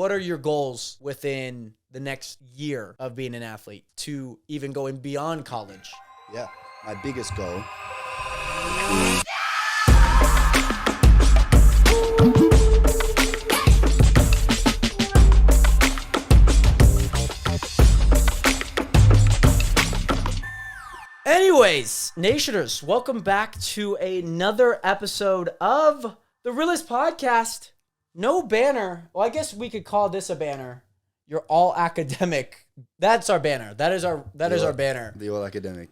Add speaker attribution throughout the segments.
Speaker 1: what are your goals within the next year of being an athlete to even going beyond college?
Speaker 2: Yeah, my biggest goal.
Speaker 1: Anyways, Nationers, welcome back to another episode of The Realest Podcast. No banner. Well, I guess we could call this a banner. You're all academic. That's our banner. That is our banner.
Speaker 2: The all academic.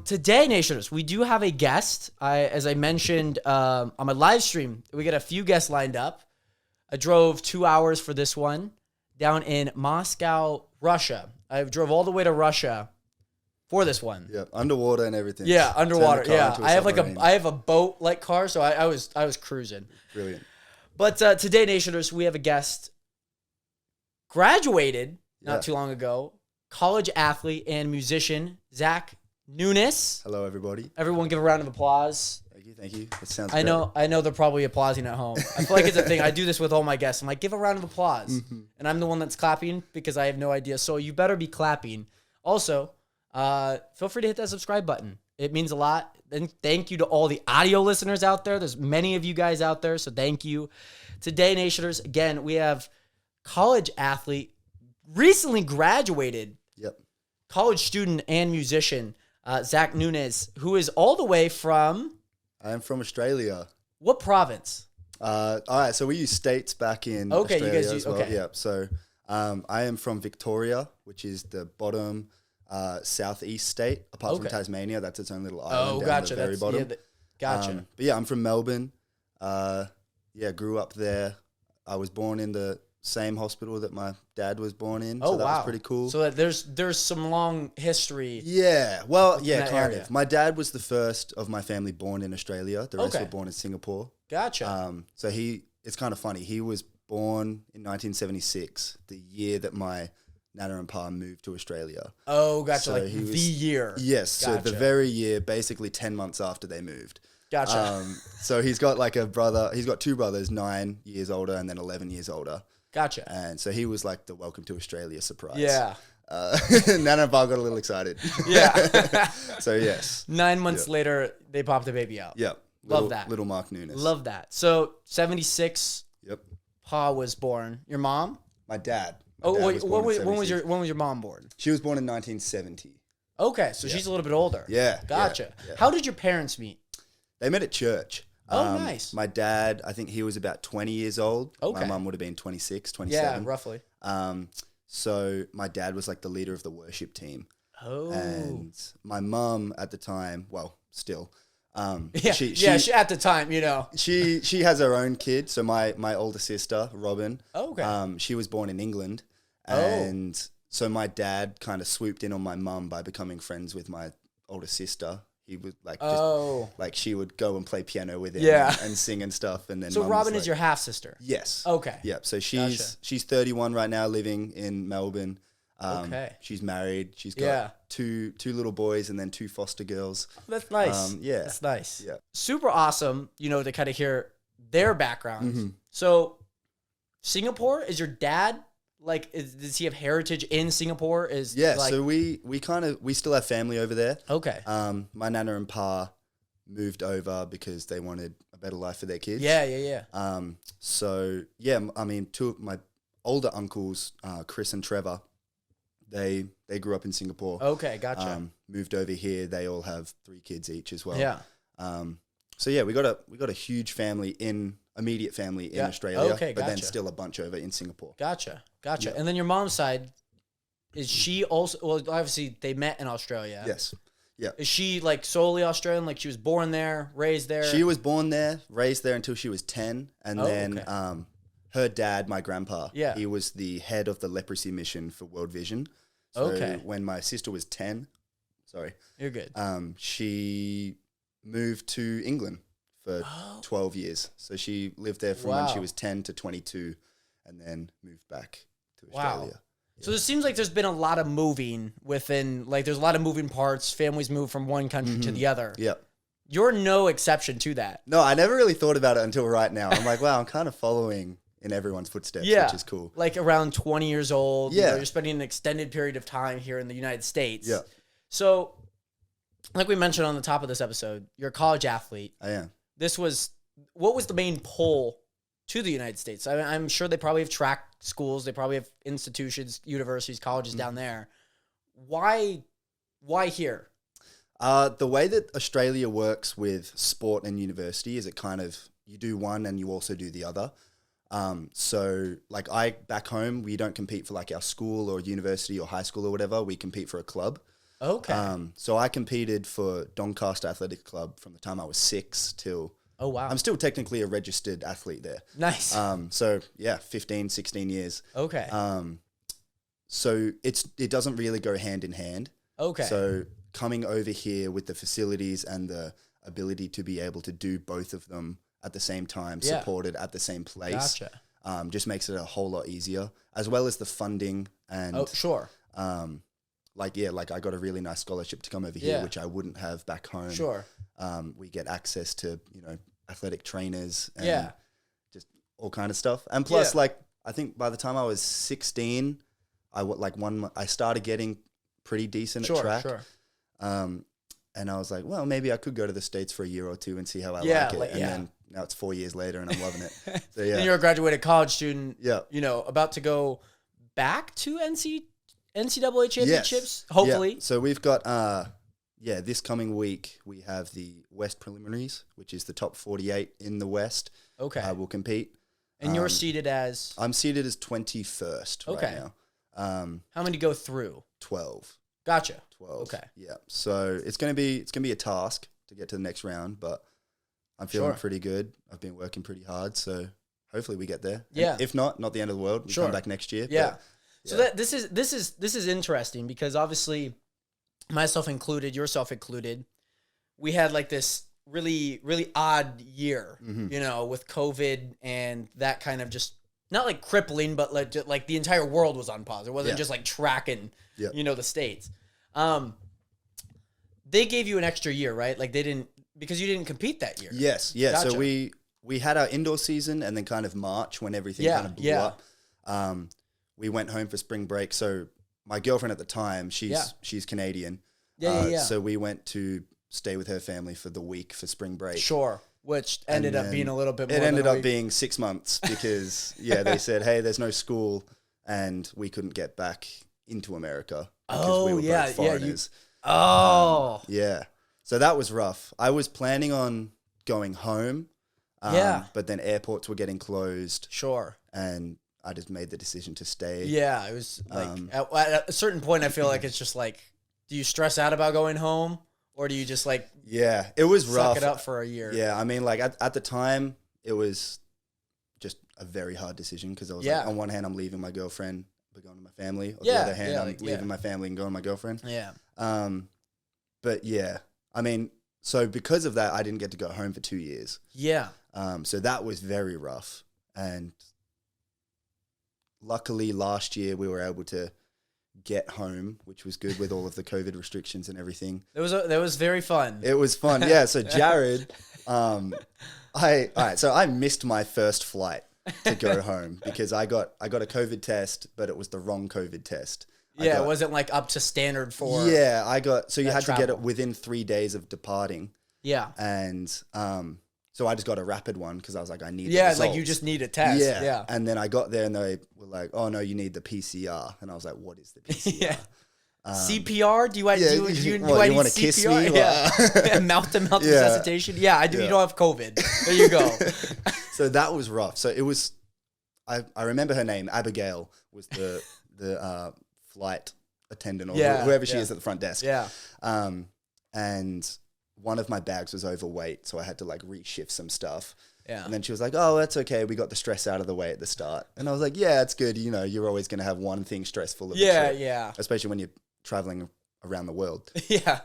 Speaker 1: Today, Nationers, we do have a guest. As I mentioned on my live stream, we got a few guests lined up. I drove 2 hours for this one down in Moscow, Russia. I drove all the way to Russia for this one.
Speaker 2: Yeah, underwater and everything.
Speaker 1: Yeah, underwater. Yeah, I have a boat like car, so I was cruising.
Speaker 2: Brilliant.
Speaker 1: But today, Nationers, we have a guest. Graduated not too long ago, college athlete and musician Zach Nunis.
Speaker 2: Hello, everybody.
Speaker 1: Everyone, give a round of applause.
Speaker 2: Thank you. That sounds.
Speaker 1: I know they're probably applauding at home. I feel like it's a thing. I do this with all my guests. I'm like, give a round of applause, and I'm the one that's clapping because I have no idea. So you better be clapping. Also, feel free to hit that subscribe button. It means a lot. And thank you to all the audio listeners out there. There's many of you guys out there, so thank you. Today, Nationers, again, we have college athlete, recently graduated, college student and musician, Zach Nunis, who is all the way from...
Speaker 2: I am from Australia.
Speaker 1: What province?
Speaker 2: All right, so we use states back in Australia
Speaker 1: you guys
Speaker 2: as well.
Speaker 1: Okay.
Speaker 2: Yeah, so I am from Victoria, which is the bottom southeast state, apart from Tasmania. That's its own little island down the very bottom.
Speaker 1: Gotcha.
Speaker 2: But yeah, I'm from Melbourne. Grew up there. I was born in the same hospital that my dad was born in. So that was pretty cool.
Speaker 1: So there's some long history.
Speaker 2: Yeah. Well, yeah, kind
Speaker 1: area.
Speaker 2: of. My dad was the first of my family born in Australia. The rest were born in Singapore.
Speaker 1: Gotcha.
Speaker 2: So it's kind of funny. He was born in 1976, the year that my Nana and Pa moved to Australia.
Speaker 1: Oh, gotcha.
Speaker 2: So
Speaker 1: like the year.
Speaker 2: Yes.
Speaker 1: Gotcha.
Speaker 2: So the very year, basically 10 months after they moved.
Speaker 1: Gotcha.
Speaker 2: So he's got like a brother. He's got two brothers, 9 years older and then 11 years older.
Speaker 1: Gotcha.
Speaker 2: And so he was like the welcome to Australia surprise.
Speaker 1: Yeah.
Speaker 2: Nana and Pa got a little excited.
Speaker 1: Yeah.
Speaker 2: So yes.
Speaker 1: 9 months later, they popped the baby out.
Speaker 2: Yeah.
Speaker 1: Love that.
Speaker 2: Little Mark Nunis.
Speaker 1: Love that. So 76.
Speaker 2: Yep.
Speaker 1: Pa was born. Your mom?
Speaker 2: My dad.
Speaker 1: When was your mom born?
Speaker 2: She was born in 1970.
Speaker 1: Okay, so she's a little bit older.
Speaker 2: Yeah.
Speaker 1: Gotcha.
Speaker 2: Yeah.
Speaker 1: How did your parents meet?
Speaker 2: They met at church.
Speaker 1: Oh, nice.
Speaker 2: My dad, I think he was about 20 years old.
Speaker 1: Okay.
Speaker 2: My mum would have been 26, 27.
Speaker 1: Yeah, roughly.
Speaker 2: So my dad was like the leader of the worship team.
Speaker 1: Oh.
Speaker 2: And my mum at the time, well, still.
Speaker 1: She at the time, you know.
Speaker 2: She has her own kid. So my older sister, Robin.
Speaker 1: Okay.
Speaker 2: She was born in England. And so my dad kind of swooped in on my mum by becoming friends with my older sister. He would like like she would go and play piano with him and sing and stuff. And then
Speaker 1: so Robin is your half sister.
Speaker 2: Yes.
Speaker 1: Okay.
Speaker 2: Yeah. So she's 31 right now, living in Melbourne.
Speaker 1: Okay.
Speaker 2: She's married. She's got two little boys and then 2 foster girls.
Speaker 1: That's nice. That's nice. Yeah. Super awesome. To kind of hear their backgrounds.
Speaker 2: Mm-hmm.
Speaker 1: So Singapore, is your dad? Like, does he have heritage in Singapore?
Speaker 2: So we still have family over there.
Speaker 1: Okay.
Speaker 2: My Nana and Pa moved over because they wanted a better life for their kids.
Speaker 1: Yeah.
Speaker 2: So yeah, I mean, 2 of my older uncles, Chris and Trevor, they grew up in Singapore.
Speaker 1: Okay, gotcha.
Speaker 2: Moved over here. They all have 3 kids each as well.
Speaker 1: Yeah.
Speaker 2: So yeah, we got a huge family immediate family in Australia,
Speaker 1: okay,
Speaker 2: but then still a bunch over in Singapore.
Speaker 1: Gotcha.
Speaker 2: Yeah.
Speaker 1: And then your mom's side, is she also, well, obviously they met in Australia.
Speaker 2: Yes. Yeah.
Speaker 1: Is she like solely Australian? Like she was born there, raised there?
Speaker 2: She was born there, raised there until she was 10. And then her dad, my grandpa, he was the head of the leprosy mission for World Vision. So when my sister was 10,
Speaker 1: You're good.
Speaker 2: She moved to England for 12 years. So she lived there from when she was 10 to 22 and then moved back to Australia.
Speaker 1: Wow. So it seems like there's been a lot of moving within, like there's a lot of moving parts. Families move from one country to the other.
Speaker 2: Yep.
Speaker 1: You're no exception to that.
Speaker 2: No, I never really thought about it until right now. I'm like, wow, I'm kind of following in everyone's footsteps,
Speaker 1: Yeah.
Speaker 2: which is cool.
Speaker 1: Like around 20 years old.
Speaker 2: Yeah.
Speaker 1: You're spending an extended period of time here in the United States.
Speaker 2: Yeah.
Speaker 1: So, like we mentioned on the top of this episode, you're a college athlete.
Speaker 2: I am.
Speaker 1: What was the main pull to the United States? I'm sure they probably have track schools. They probably have institutions, universities, colleges down there. Why here?
Speaker 2: The way that Australia works with sport and university is it kind of, you do one and you also do the other. So like back home, we don't compete for like our school or university or high school or whatever. We compete for a club.
Speaker 1: Okay.
Speaker 2: So I competed for Doncaster Athletic Club from the time I was 6 till...
Speaker 1: Oh, wow.
Speaker 2: I'm still technically a registered athlete there.
Speaker 1: Nice.
Speaker 2: So yeah, 15, 16 years.
Speaker 1: Okay.
Speaker 2: So it doesn't really go hand in hand.
Speaker 1: Okay.
Speaker 2: So coming over here with the facilities and the ability to be able to do both of them at the same time, supported at the same place,
Speaker 1: Gotcha.
Speaker 2: just makes it a whole lot easier, as well as the funding and...
Speaker 1: Oh, sure.
Speaker 2: Like I got a really nice scholarship to come over here, which I wouldn't have back home.
Speaker 1: Sure.
Speaker 2: We get access to, athletic trainers and just all kind of stuff. And plus, like, I think by the time I was 16, I started getting pretty decent at track. Sure. And I was like, well, maybe I could go to the States for a year or two and see how I like it. And then now it's 4 years later and I'm loving it. So yeah.
Speaker 1: And you're a graduated college student.
Speaker 2: Yeah.
Speaker 1: About to go back to NCAA championships, yes. Hopefully.
Speaker 2: Yeah. So we've got, this coming week, we have the West preliminaries, which is the top 48 in the West.
Speaker 1: Okay.
Speaker 2: Will compete.
Speaker 1: And you're seated as?
Speaker 2: I'm seated as 21st right now.
Speaker 1: How many go through?
Speaker 2: 12.
Speaker 1: Gotcha.
Speaker 2: 12.
Speaker 1: Okay.
Speaker 2: Yeah. So it's gonna be a task to get to the next round, but I'm feeling pretty good. I've been working pretty hard, so hopefully we get there.
Speaker 1: Yeah.
Speaker 2: And if not the end of the world. We come back next year.
Speaker 1: Yeah.
Speaker 2: But,
Speaker 1: so this is interesting because obviously, myself included, yourself included, we had like this really, really odd year, with COVID and that kind of just not like crippling, but like the entire world was on pause. It wasn't just like tracking, the States. They gave you an extra year, right? Like because you didn't compete that year.
Speaker 2: Yes. Yeah.
Speaker 1: Gotcha.
Speaker 2: So we had our indoor season and then kind of March when everything kind of blew up. We went home for spring break. So my girlfriend at the time, she's Canadian. So we went to stay with her family for the week for spring break.
Speaker 1: Sure. Which ended up being a little bit more.
Speaker 2: It ended up being 6 months because they said, hey, there's no school and we couldn't get back into America because we were both foreigners. So that was rough. I was planning on going home. But then airports were getting closed.
Speaker 1: Sure.
Speaker 2: And I just made the decision to stay.
Speaker 1: Yeah, it was like at a certain point, I feel like it's just like, do you stress out about going home, or do you just like?
Speaker 2: Yeah, it was rough.
Speaker 1: Suck it up for a year.
Speaker 2: Yeah, I mean, like at the time, it was just a very hard decision because I was like, on one hand, I'm leaving my girlfriend, but going to my family. On the other hand, I'm leaving my family and going to my girlfriend.
Speaker 1: Yeah.
Speaker 2: But yeah, I mean, so because of that, I didn't get to go home for 2 years.
Speaker 1: Yeah.
Speaker 2: So that was very rough, and luckily last year we were able to get home, which was good with all of the COVID restrictions and everything.
Speaker 1: That was very fun.
Speaker 2: It was fun. Yeah. So Jared, so I missed my first flight to go home because I got a COVID test, but it was the wrong COVID test.
Speaker 1: It wasn't like up to standard for.
Speaker 2: Yeah. You had
Speaker 1: travel.
Speaker 2: to get it within 3 days of departing.
Speaker 1: Yeah.
Speaker 2: And, so I just got a rapid one because I was like, I need the
Speaker 1: results.
Speaker 2: results.
Speaker 1: Like you just need a test. Yeah.
Speaker 2: And then I got there and they were like, oh no, you need the PCR. And I was like, what is the PCR?
Speaker 1: CPR? Do I need
Speaker 2: want to kiss me?
Speaker 1: Yeah. Mouth-to-mouth resuscitation? Yeah, I do. You don't have COVID. There you go.
Speaker 2: So that was rough. So it was, I remember her name, Abigail was the flight attendant or whoever she is at the front desk.
Speaker 1: Yeah.
Speaker 2: And one of my bags was overweight, so I had to like reshift some stuff.
Speaker 1: Yeah.
Speaker 2: And then she was like, oh, that's okay. We got the stress out of the way at the start. And I was like, yeah, it's good. You're always going to have one thing stressful at the trip.
Speaker 1: Yeah.
Speaker 2: Especially when you're traveling around the world.
Speaker 1: Yeah.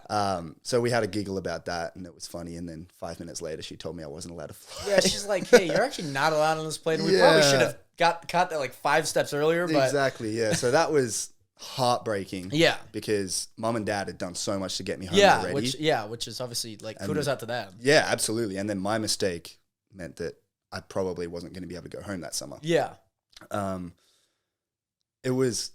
Speaker 2: So we had a giggle about that and it was funny. And then 5 minutes later, she told me I wasn't allowed to fly.
Speaker 1: Yeah, she's like, hey, you're actually not allowed on this plane. We probably should have caught that like 5 steps earlier. But
Speaker 2: Exactly, yeah. So that was heartbreaking.
Speaker 1: Yeah.
Speaker 2: Because mom and dad had done so much to get me home already.
Speaker 1: Which is obviously like kudos out to them.
Speaker 2: Yeah, absolutely. And then my mistake meant that I probably wasn't going to be able to go home that summer.
Speaker 1: Yeah.
Speaker 2: It was,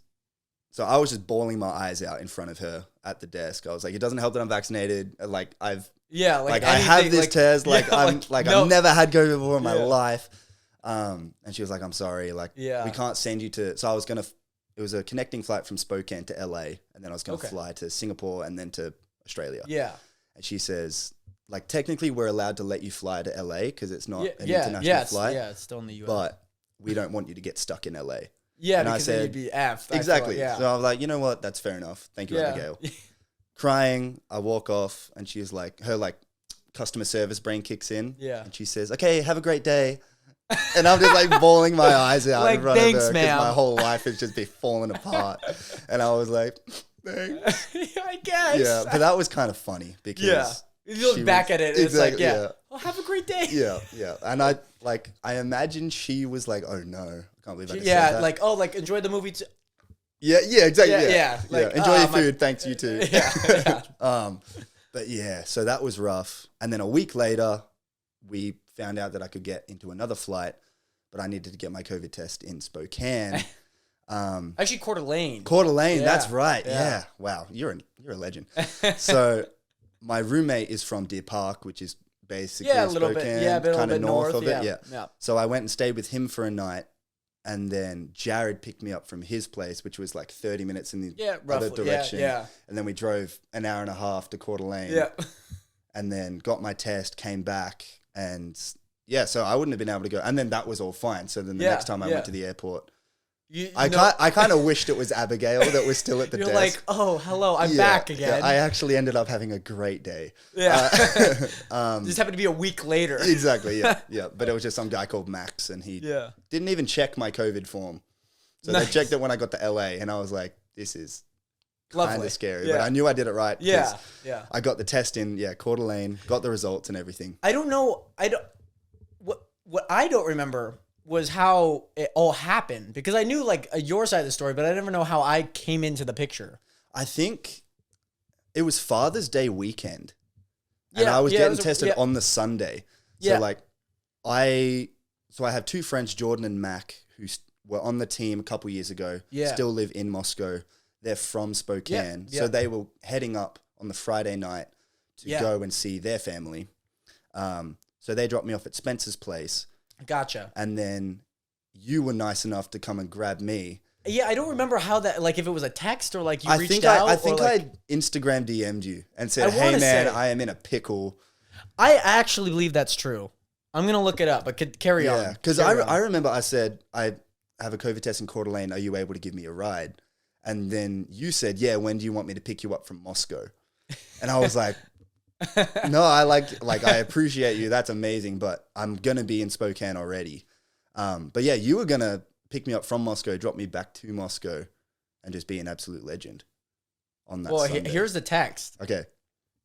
Speaker 2: so I was just bawling my eyes out in front of her at the desk. I was like, it doesn't help that I'm vaccinated. Like I have this test. Like I've never had COVID before in my life. And she was like, I'm sorry. Like we can't send you to, so I was going to, it was a connecting flight from Spokane to LA. And then I was going to fly to Singapore and then to Australia.
Speaker 1: Yeah.
Speaker 2: And she says, like, technically we're allowed to let you fly to LA because it's not an international flight.
Speaker 1: Yeah, it's still in the US.
Speaker 2: But we don't want you to get stuck in LA.
Speaker 1: Yeah,
Speaker 2: and
Speaker 1: because
Speaker 2: I said,
Speaker 1: then you'd be effed.
Speaker 2: Exactly. So I was like, you know what? That's fair enough. Thank you, Abigail. Crying, I walk off, and she's like, her like customer service brain kicks in.
Speaker 1: Yeah.
Speaker 2: And she says, okay, have a great day. And I'm just like bawling my eyes out
Speaker 1: like,
Speaker 2: in front
Speaker 1: thanks,
Speaker 2: of her
Speaker 1: because
Speaker 2: my whole life has just been falling apart. And I was like, thanks.
Speaker 1: I guess.
Speaker 2: Yeah, but that was kind of funny because
Speaker 1: you look back at it, and it's like, oh, have a great day.
Speaker 2: Yeah. And I imagine she was like, oh no, I can't believe I just said that.
Speaker 1: like enjoy the movie too.
Speaker 2: Yeah, exactly.
Speaker 1: Yeah. Like,
Speaker 2: enjoy your food. Thanks, you too.
Speaker 1: Yeah.
Speaker 2: But yeah, so that was rough. And then a week later, we found out that I could get into another flight, but I needed to get my COVID test in Spokane.
Speaker 1: Actually, Coeur d'Alene.
Speaker 2: That's right. Yeah. Wow, you're a legend. So my roommate is from Deer Park, which is basically
Speaker 1: a little
Speaker 2: Spokane,
Speaker 1: bit,
Speaker 2: kind of north of it.
Speaker 1: Yeah.
Speaker 2: So I went and stayed with him for a night. And then Jared picked me up from his place, which was like 30 minutes in the other direction.
Speaker 1: Yeah.
Speaker 2: And then we drove an hour and a half to Coeur d'Alene.
Speaker 1: Yeah.
Speaker 2: And then got my test, came back, and so I wouldn't have been able to go. And then that was all fine. So then the next time I went to the airport, I kind of wished it was Abigail that was still at the desk.
Speaker 1: You're like, oh, hello, I'm back again.
Speaker 2: Yeah, I actually ended up having a great day.
Speaker 1: Yeah. Just happened to be a week later.
Speaker 2: Exactly, yeah. But it was just some guy called Max, and he didn't even check my COVID form. So they checked it when I got to LA, and I was like, this is kind of scary. But I knew I did it right.
Speaker 1: Yeah.
Speaker 2: I got the test in, Coeur d'Alene, got the results and everything.
Speaker 1: I don't know. What I don't remember was how it all happened, because I knew like your side of the story, but I never know how I came into the picture.
Speaker 2: I think it was Father's Day weekend, and I was getting tested on the Sunday. So I have two friends, Jordan and Mac, who were on the team a couple years ago. Still live in Moscow. They're from Spokane, so they were heading up on the Friday night to go and see their family. So they dropped me off at Spencer's place.
Speaker 1: Gotcha.
Speaker 2: And then you were nice enough to come and grab me.
Speaker 1: Yeah, I don't remember how that, like if it was a text or like you reached out.
Speaker 2: I think I Instagram DM'd you and said, hey man, I am in a pickle.
Speaker 1: I actually believe that's true. I'm going to look it up, but carry on.
Speaker 2: Yeah, because I remember I said, I have a COVID test in Coeur d'Alene. Are you able to give me a ride? And then you said, yeah, when do you want me to pick you up from Moscow? And I was like, no, I appreciate you. That's amazing. But I'm going to be in Spokane already. But yeah, you were going to pick me up from Moscow, drop me back to Moscow, and just be an absolute legend on that Sunday. Well,
Speaker 1: here's the text.
Speaker 2: Okay.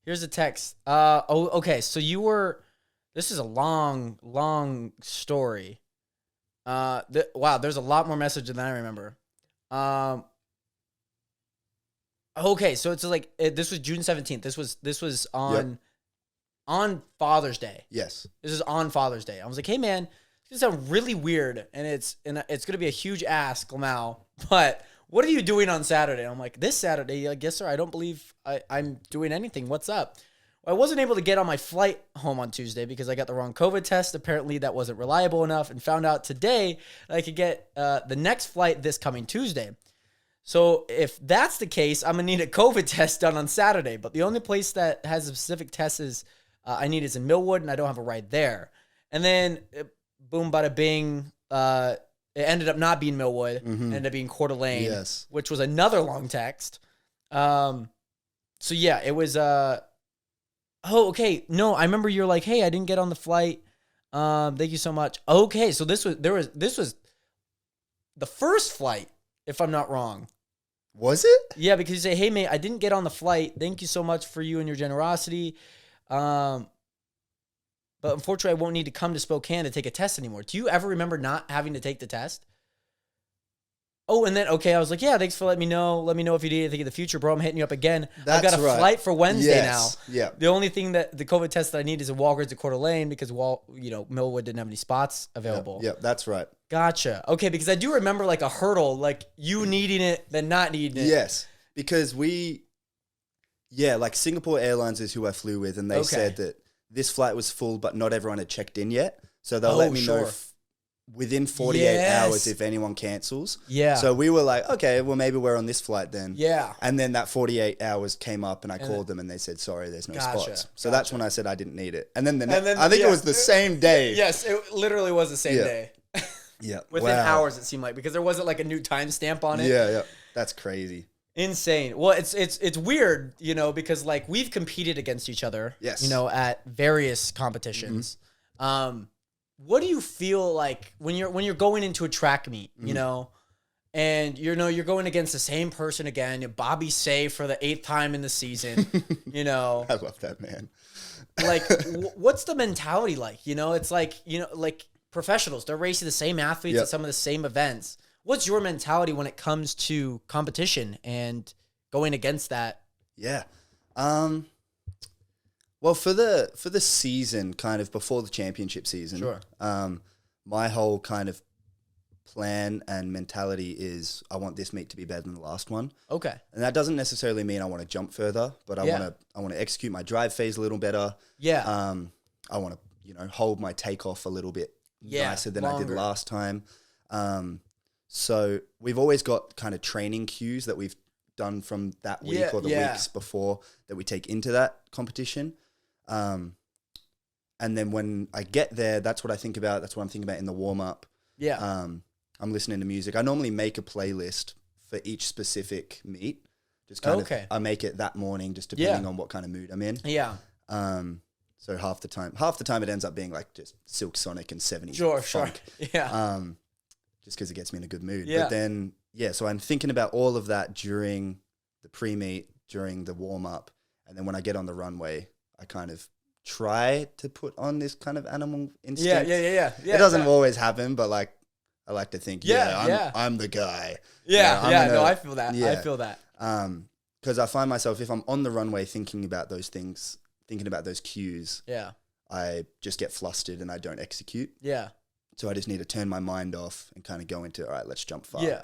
Speaker 1: Here's the text. Okay. So you were, this is a long story. Wow, there's a lot more messages than I remember. Okay, so it's like this was June 17th. This was on Father's Day.
Speaker 2: Yes.
Speaker 1: This is on Father's Day. I was like, "Hey man, this gonna sound really weird and it's going to be a huge ask, Lamau, but what are you doing on Saturday?" I'm like, "This Saturday, I guess, sir. I don't believe I'm doing anything. What's up?" Well, I wasn't able to get on my flight home on Tuesday because I got the wrong COVID test. Apparently, that wasn't reliable enough, and found out today that I could get the next flight this coming Tuesday. So if that's the case, I'm going to need a COVID test done on Saturday. But the only place that has a specific test I need is in Millwood, and I don't have a ride there. And then, boom, bada bing, it ended up not being Millwood. It ended up being Coeur d'Alene, which was another long text. So yeah, it was, okay. No, I remember you're like, "Hey, I didn't get on the flight. Thank you so much." Okay, so this was the first flight, if I'm not wrong.
Speaker 2: Was it?
Speaker 1: Yeah, because you say, "Hey, mate, I didn't get on the flight. Thank you so much for you and your generosity. But unfortunately, I won't need to come to Spokane to take a test anymore." Do you ever remember not having to take the test? Oh, and then, okay, I was like, yeah, thanks for letting me know. Let me know if you need anything in the future, bro. I'm hitting you up again. I've got a flight for Wednesday now.
Speaker 2: Yeah.
Speaker 1: The only thing that the COVID test that I need is a Walgreens to Coeur d'Alene because, Millwood didn't have any spots available.
Speaker 2: Yep, that's right.
Speaker 1: Gotcha. Okay, because I do remember like a hurdle, like you needing it, then not needing it.
Speaker 2: Yes, because like Singapore Airlines is who I flew with, and they said that this flight was full, but not everyone had checked in yet. So they'll let me know within 48 hours if anyone cancels.
Speaker 1: Yeah.
Speaker 2: So we were like, okay, well, maybe we're on this flight then.
Speaker 1: Yeah.
Speaker 2: And then that 48 hours came up and I called them and they said, sorry, there's no spots. So that's when I said I didn't need it. And then I think it was the same day.
Speaker 1: Yes, it literally was the same day.
Speaker 2: Yeah.
Speaker 1: Within hours, it seemed like, because there wasn't like a new timestamp on it.
Speaker 2: Yeah. That's crazy.
Speaker 1: Insane. Well, it's weird, because like we've competed against each other, at various competitions. What do you feel like when you're going into a track meet, and you're going against the same person again, Bobby Say for the 8th time in the season, I
Speaker 2: love that man.
Speaker 1: Like, what's the mentality like? It's like, like professionals, they're racing the same athletes at some of the same events. What's your mentality when it comes to competition and going against that?
Speaker 2: Yeah. Well, for the season, kind of before the championship season, my whole kind of plan and mentality is I want this meet to be better than the last one.
Speaker 1: Okay.
Speaker 2: And that doesn't necessarily mean I want to jump further, but I want to execute my drive phase a little better.
Speaker 1: Yeah.
Speaker 2: I want to, hold my takeoff a little bit nicer than I did last time. So we've always got kind of training cues that we've done from that week or the weeks before that we take into that competition. And then when I get there, that's what I think about. That's what I'm thinking about in the warm up.
Speaker 1: Yeah.
Speaker 2: I'm listening to music. I normally make a playlist for each specific meet. Just kind of, I make it that morning, just depending on what kind of mood I'm in.
Speaker 1: Yeah.
Speaker 2: So half the time it ends up being like just Silk Sonic and 70s funk.
Speaker 1: Yeah.
Speaker 2: Just because it gets me in a good mood.
Speaker 1: Yeah.
Speaker 2: But then, so I'm thinking about all of that during the pre-meet, during the warm-up, and then when I get on the runway, I kind of try to put on this kind of animal instinct.
Speaker 1: Yeah.
Speaker 2: It doesn't always happen, but like, I like to think, I'm the guy.
Speaker 1: I feel that. I feel that.
Speaker 2: Because I find myself, if I'm on the runway thinking about those things, thinking about those cues, I just get flustered and I don't execute.
Speaker 1: Yeah.
Speaker 2: So I just need to turn my mind off and kind of go into, all right, let's jump far.
Speaker 1: Yeah.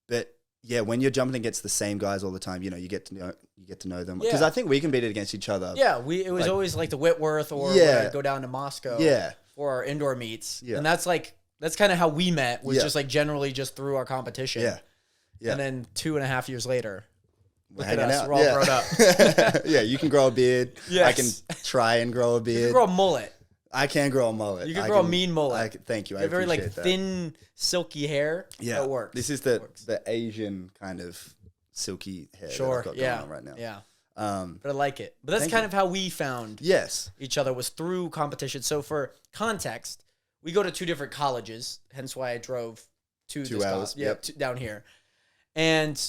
Speaker 2: But yeah, when you're jumping against the same guys all the time, you get to know them. Because I think we competed against each other.
Speaker 1: Yeah, it was always like the Whitworth or when I'd go down to Moscow for our indoor meets. Yeah. And that's kind of how we met, was just like generally just through our competition.
Speaker 2: Yeah.
Speaker 1: And then 2.5 years later,
Speaker 2: we're
Speaker 1: look at us,
Speaker 2: out.
Speaker 1: we're all grown up.
Speaker 2: Yeah, you can grow a beard.
Speaker 1: Yes.
Speaker 2: I can try and grow a beard.
Speaker 1: You can grow a mullet.
Speaker 2: I can grow a mullet.
Speaker 1: You can grow a mean mullet.
Speaker 2: Thank you.
Speaker 1: You have very like thin, silky hair.
Speaker 2: Yeah,
Speaker 1: it works.
Speaker 2: This is the Asian kind of silky hair that I've got going on right now.
Speaker 1: Yeah. But I like it. But that's kind of how we found each other, was through competition. So for context, we go to 2 different colleges, hence why I drove 2 hours down here. And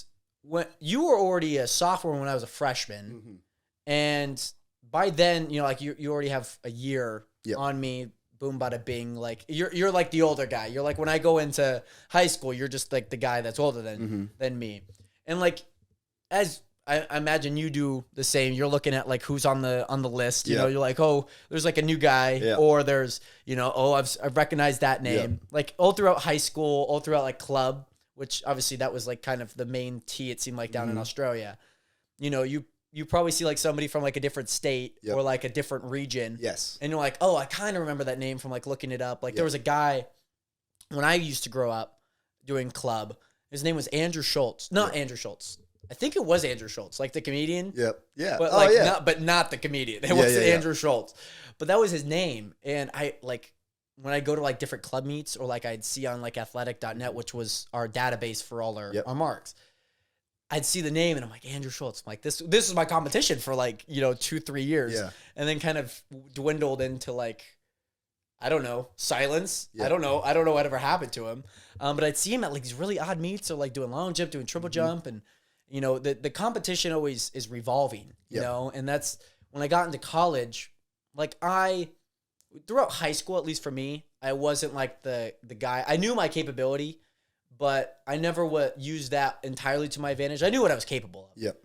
Speaker 1: when you were already a sophomore when I was a freshman, and by then, you already have a year on me. Boom, bada bing. Like you're like the older guy. You're like, when I go into high school, you're just like the guy that's older than me. And like, as I imagine you do the same, you're looking at like who's on the list. You know, you're like, oh, there's like a new guy, or there's, I've recognized that name. Like all throughout high school, all throughout like club, which obviously that was like kind of the main T, it seemed like, down in Australia. You probably see like somebody from like a different state or like a different region.
Speaker 2: Yes.
Speaker 1: And you're like, oh, I kind of remember that name from like looking it up. Like there was a guy when I used to grow up doing club. His name was Andrew Schultz. Not Andrew Schultz. I think it was Andrew Schultz, like the comedian.
Speaker 2: Yep. Yeah.
Speaker 1: But not the comedian. It was Andrew Schultz. But that was his name. And I like, when I go to like different club meets, or like I'd see on like athletic.net, which was our database for all our marks, I'd see the name and I'm like, Andrew Schultz. I'm like, this is my competition for like, 2-3 years. Yeah. And then kind of dwindled into like, I don't know, silence. Yeah. I don't know whatever happened to him. But I'd see him at like these really odd meets, or like doing long jump, doing triple jump. And, the competition always is revolving, you know? And that's when I got into college, like throughout high school, at least for me, I wasn't like the guy. I knew my capability, but I never would use that entirely to my advantage. I knew what I was capable of.
Speaker 2: Yep.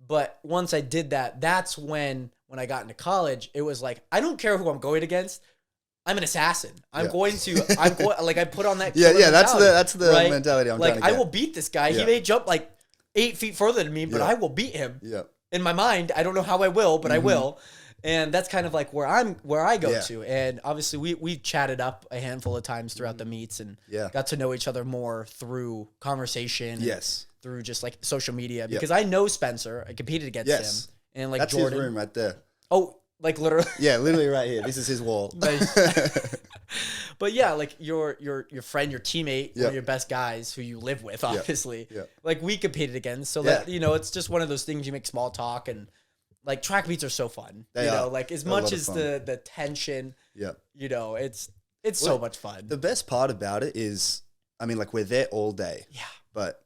Speaker 1: But once I did that, that's when I got into college, it was like, I don't care who I'm going against. I'm an assassin. I'm going like I put on that.
Speaker 2: Yeah. That's the
Speaker 1: right?
Speaker 2: mentality I'm
Speaker 1: like,
Speaker 2: trying to get.
Speaker 1: I will beat this guy.
Speaker 2: Yeah.
Speaker 1: He may jump like 8 feet further than me, but I will beat him.
Speaker 2: Yeah.
Speaker 1: In my mind, I don't know how I will, but I will. And that's kind of like where I go to. And obviously we chatted up a handful of times throughout the meets and got to know each other more through conversation.
Speaker 2: Yes.
Speaker 1: Through just like social media, because I know Spencer. I competed against him. And like
Speaker 2: that's
Speaker 1: Jordan.
Speaker 2: His room right there.
Speaker 1: Oh, like literally.
Speaker 2: Yeah, literally right here. This is his wall.
Speaker 1: Nice. But yeah, like your friend, your teammate, one of your best guys who you live with, obviously.
Speaker 2: Yeah.
Speaker 1: Like we competed against. So that, it's just one of those things you make small talk, and like track meets are so fun.
Speaker 2: They are.
Speaker 1: Like as much as the tension, it's so much fun.
Speaker 2: The best part about it is, I mean, like we're there all day. Yeah. But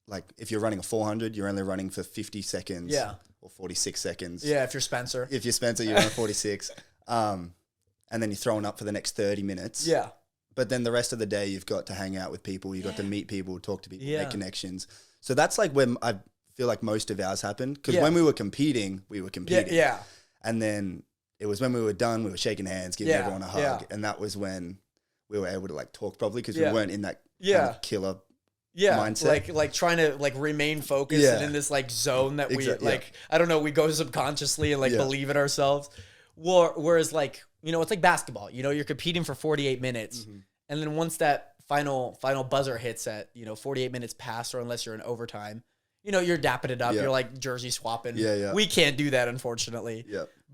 Speaker 2: like if you're running a 400, you're only running for 50 seconds. Yeah. Or 46 seconds.
Speaker 1: Yeah, if you're Spencer.
Speaker 2: If you're Spencer, you're on 46. And then you're throwing up for the next 30 minutes. Yeah. But then the rest of the day, you've got to hang out with people. You've got to meet people, talk to people, make connections. So that's like when I feel like most of ours happened. Because when we were competing, Yeah. And then it was when we were done, we were shaking hands, giving everyone a hug. Yeah. And that was when we were able to like talk properly because we weren't in that kind of killer mindset.
Speaker 1: Like trying to like remain focused and in this like zone that we like, I don't know, we go subconsciously and like believe in ourselves. Whereas like, it's like basketball, you're competing for 48 minutes. And then once that final buzzer hits at, 48 minutes past, or unless you're in overtime, you're dapping it up. You're like jersey swapping. We can't do that, unfortunately.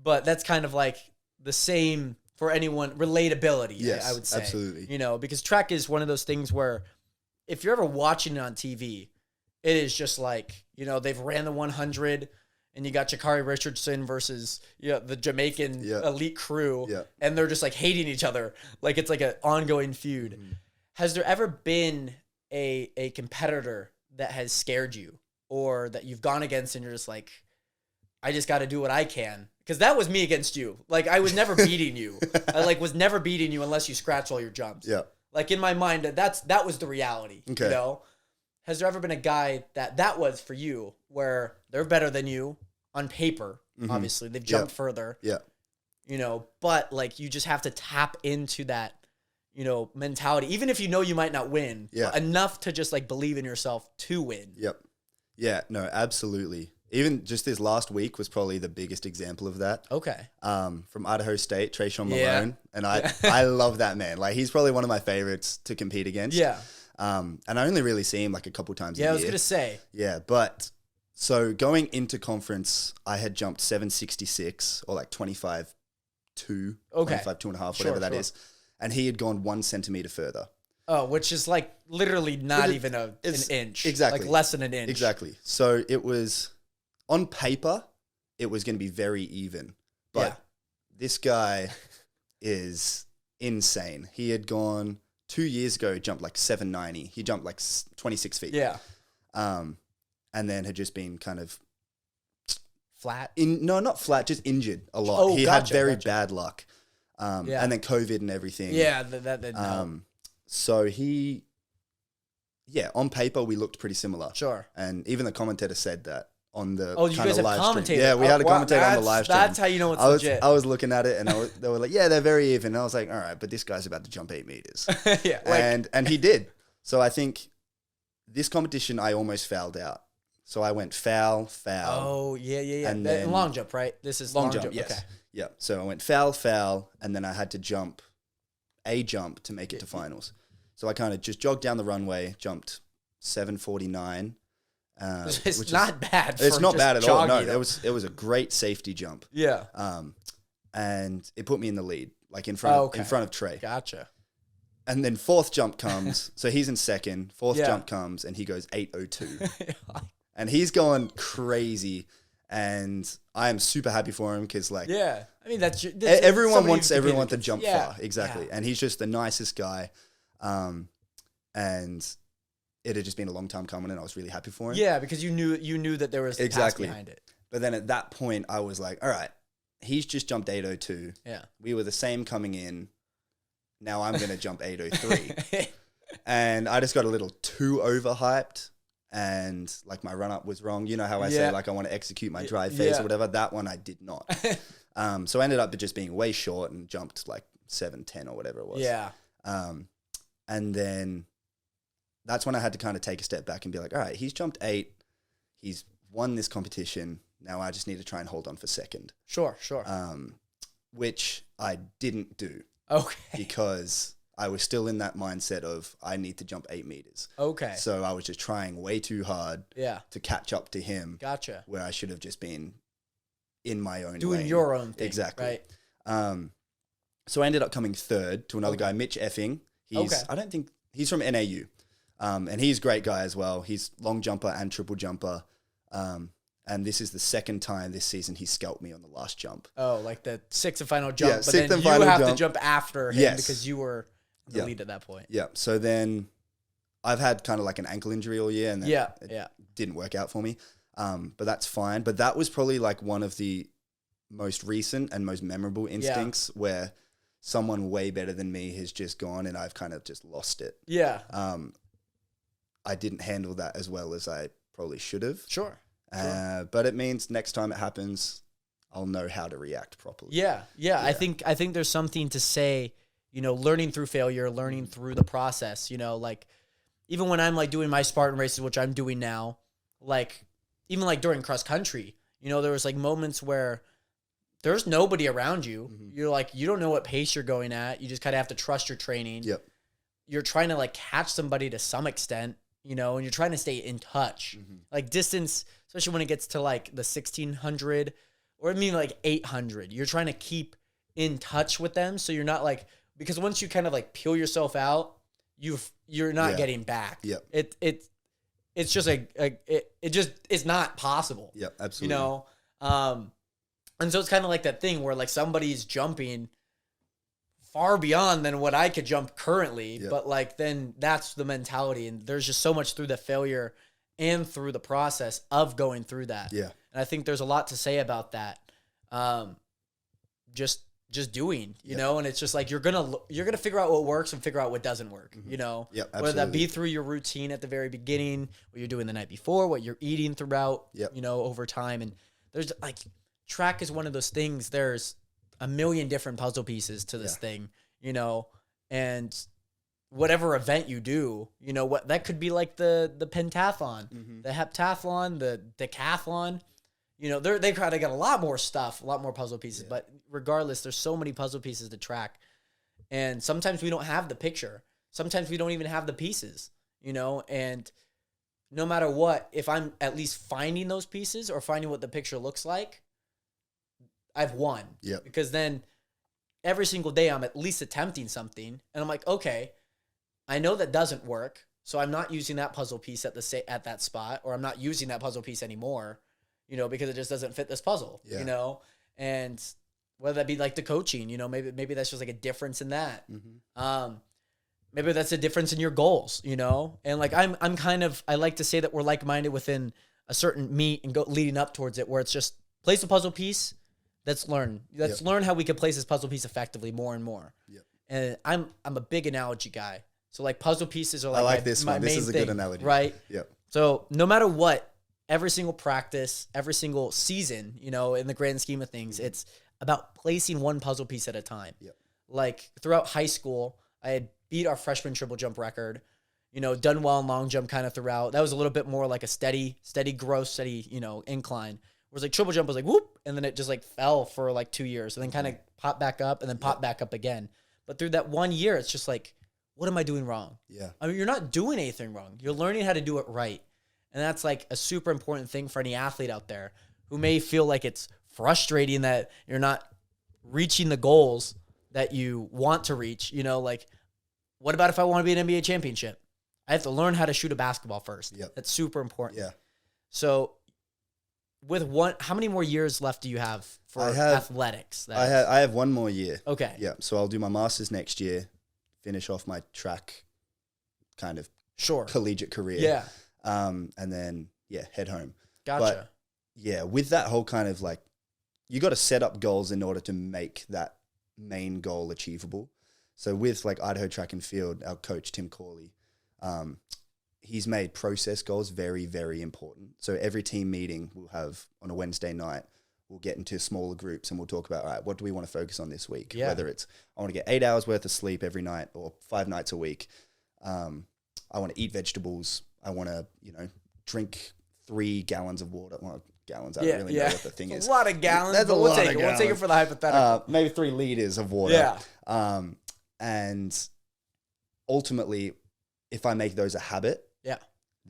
Speaker 1: But that's kind of like the same for anyone, relatability, I would say.
Speaker 2: Absolutely.
Speaker 1: Because track is one of those things where if you're ever watching it on TV, it is just like, they've ran the 100 and you got Zachary Richardson versus the Jamaican elite crew, and they're just like hating each other. Like it's like an ongoing feud. Has there ever been a competitor that has scared you, or that you've gone against and you're just like, I just got to do what I can? Because that was me against you. Like I was never beating you. I was never beating you unless you scratched all your jumps. Yeah. Like in my mind, that was the reality. Okay. Has there ever been a guy that was for you where they're better than you on paper? Obviously, they've jumped further. Yeah. But like you just have to tap into that, mentality, even if you might not win. Yeah. Enough to just like believe in yourself to win. Yep.
Speaker 2: Yeah. No, absolutely. Even just this last week was probably the biggest example of that. Okay. From Idaho State, Trayshawn Malone. And I love that man. Like he's probably one of my favorites to compete against. Yeah. And I only really see him like a couple times a year.
Speaker 1: Yeah, I was going to say.
Speaker 2: Yeah, but so going into conference, I had jumped 766 or like 25 2, 25 2.5, whatever that is. And he had gone 1 centimeter further.
Speaker 1: Oh, which is like literally not even an inch.
Speaker 2: Exactly.
Speaker 1: Like less than an inch.
Speaker 2: Exactly. So it was, on paper, it was going to be very even. But this guy is insane. He had gone 2 years ago, jumped like 790. He jumped like 26 feet. Yeah. And then had just been kind of
Speaker 1: flat.
Speaker 2: No, not flat, just injured a lot. Oh, he had very bad luck. And then COVID and everything.
Speaker 1: Yeah, that
Speaker 2: so he, on paper we looked pretty similar. Sure. And even the commentator said that on the
Speaker 1: you guys have commentated.
Speaker 2: Yeah, we had a commentator on the live stream.
Speaker 1: That's how you know it's legit.
Speaker 2: I was looking at it and they were like, yeah, they're very even. And I was like, all right, but this guy's about to jump 8 meters. Yeah. And he did. So I think this competition I almost fouled out. So I went foul.
Speaker 1: Oh, yeah. And then long jump, right? This is long jump.
Speaker 2: Yes. Okay. Yeah. So I went foul, and then I had to jump a jump to make it to finals. So I kind of just jogged down the runway, jumped 749.
Speaker 1: It's not bad.
Speaker 2: It's not bad at all. No, it was a great safety jump. Yeah. And it put me in the lead, like in front of Trey.
Speaker 1: Gotcha.
Speaker 2: And then fourth jump comes. So he's in second. Fourth jump comes, and he goes 802. And he's going crazy. And I am super happy for him because, like,
Speaker 1: I mean, that's
Speaker 2: everyone wants everyone to jump far, exactly. And he's just the nicest guy, and it had just been a long time coming, and I was really happy for him.
Speaker 1: Yeah, because you knew that there was a task behind it.
Speaker 2: But then at that point, I was like, all right, he's just jumped 802. Yeah, we were the same coming in. Now I'm going to jump 803. And I just got a little too overhyped. And like my run up was wrong. You know how I say like I want to execute my drive phase or whatever. That one I did not. So I ended up just being way short and jumped like 7:10 or whatever it was.
Speaker 1: Yeah.
Speaker 2: And then that's when I had to kind of take a step back and be like, all right, he's jumped 8. He's won this competition. Now I just need to try and hold on for second.
Speaker 1: Sure.
Speaker 2: Which I didn't do.
Speaker 1: Okay.
Speaker 2: Because I was still in that mindset of I need to jump 8 meters.
Speaker 1: Okay.
Speaker 2: So I was just trying way too hard to catch up to him.
Speaker 1: Gotcha.
Speaker 2: Where I should have just been in my own
Speaker 1: doing
Speaker 2: lane.
Speaker 1: Your own thing.
Speaker 2: Exactly.
Speaker 1: Right.
Speaker 2: So I ended up coming third to another guy, Mitch Effing. I don't think he's from NAU. And he's a great guy as well. He's long jumper and triple jumper. And this is the second time this season he scalped me on the last jump.
Speaker 1: Oh, like the sixth and final jump.
Speaker 2: Yeah,
Speaker 1: but
Speaker 2: sixth
Speaker 1: then
Speaker 2: and
Speaker 1: you
Speaker 2: final
Speaker 1: have
Speaker 2: jump.
Speaker 1: to jump after him because you were the lead at that point.
Speaker 2: Yeah. So then I've had kind of like an ankle injury all year and it didn't work out for me. But that's fine. But that was probably like one of the most recent and most memorable instincts where someone way better than me has just gone and I've kind of just lost it.
Speaker 1: Yeah.
Speaker 2: I didn't handle that as well as I probably should have.
Speaker 1: Sure.
Speaker 2: But it means next time it happens, I'll know how to react properly.
Speaker 1: Yeah. I think there's something to say, learning through failure, learning through the process, like even when I'm like doing my Spartan races, which I'm doing now, like even like during cross country, there was like moments where there's nobody around you. Mm-hmm. You're like, you don't know what pace you're going at. You just kind of have to trust your training.
Speaker 2: Yep.
Speaker 1: You're trying to like catch somebody to some extent, and you're trying to stay in touch. Mm-hmm. Like distance, especially when it gets to like the 1600 or like 800, you're trying to keep in touch with them. So you're not like, because once you kind of like peel yourself out, you're not getting back.
Speaker 2: Yep.
Speaker 1: It's just it's not possible.
Speaker 2: Yep, absolutely.
Speaker 1: And so it's kind of like that thing where like somebody's jumping far beyond than what I could jump currently, but like then that's the mentality, and there's just so much through the failure and through the process of going through that. Yeah. And I think there's a lot to say about that. Just doing, and it's just like you're gonna figure out what works and figure out what doesn't work,
Speaker 2: Yeah,
Speaker 1: whether that be through your routine at the very beginning, what you're doing the night before, what you're eating throughout, over time. And there's like track is one of those things. There's a million different puzzle pieces to this thing, and whatever event you do, what that could be like the pentathlon, the heptathlon, the decathlon. They kind of got a lot more stuff, a lot more puzzle pieces, but regardless, there's so many puzzle pieces to track. And sometimes we don't have the picture. Sometimes we don't even have the pieces, and no matter what, if I'm at least finding those pieces or finding what the picture looks like, I've won.
Speaker 2: Yep.
Speaker 1: Because then every single day I'm at least attempting something, and I'm like, okay, I know that doesn't work, so I'm not using that puzzle piece at that spot, or I'm not using that puzzle piece anymore. Because it just doesn't fit this puzzle, and whether that be like the coaching, maybe that's just like a difference in that. Mm-hmm. Maybe that's a difference in your goals, and like I like to say that we're like-minded within a certain meet and go leading up towards it, where it's just place a puzzle piece. Let's learn how we can place this puzzle piece effectively more and more. Yep. And I'm a big analogy guy. So like puzzle pieces are like,
Speaker 2: I like this one. This is a good analogy.
Speaker 1: Right?
Speaker 2: Yep.
Speaker 1: So no matter what, every single practice, every single season, in the grand scheme of things, it's about placing one puzzle piece at a time. Yep. Like throughout high school, I had beat our freshman triple jump record, done well in long jump kind of throughout. That was a little bit more like a steady growth, steady, incline. Whereas like triple jump was like whoop, and then it just like fell for like 2 years and then kind of popped back up and then popped back up again. But through that 1 year, it's just like, what am I doing wrong? Yeah. I mean, you're not doing anything wrong. You're learning how to do it right. And that's like a super important thing for any athlete out there who may feel like it's frustrating that you're not reaching the goals that you want to reach. Like, what about if I want to be an NBA championship? I have to learn how to shoot a basketball first. Yep. That's super important. Yeah. So how many more years left do you have for athletics?
Speaker 2: I have 1 more year.
Speaker 1: Okay.
Speaker 2: Yeah. So I'll do my master's next year, finish off my track kind of collegiate career.
Speaker 1: Yeah.
Speaker 2: And then, head home.
Speaker 1: Gotcha.
Speaker 2: But, with that whole kind of like, you got to set up goals in order to make that main goal achievable. So with like Idaho Track and Field, our coach, Tim Corley, He's made process goals very, very important. So every team meeting we'll have on a Wednesday night, we'll get into smaller groups and we'll talk about, all right, what do we want to focus on this week? Yeah. Whether it's, I want to get 8 hours worth of sleep every night or 5 nights a week. I want to eat vegetables. I want to, drink 3 gallons of water. Well, gallons, I don't really know what the thing is.
Speaker 1: A lot of gallons. That's we'll take it for the hypothetical.
Speaker 2: Maybe 3 liters of water. Yeah. And ultimately, if I make those a habit,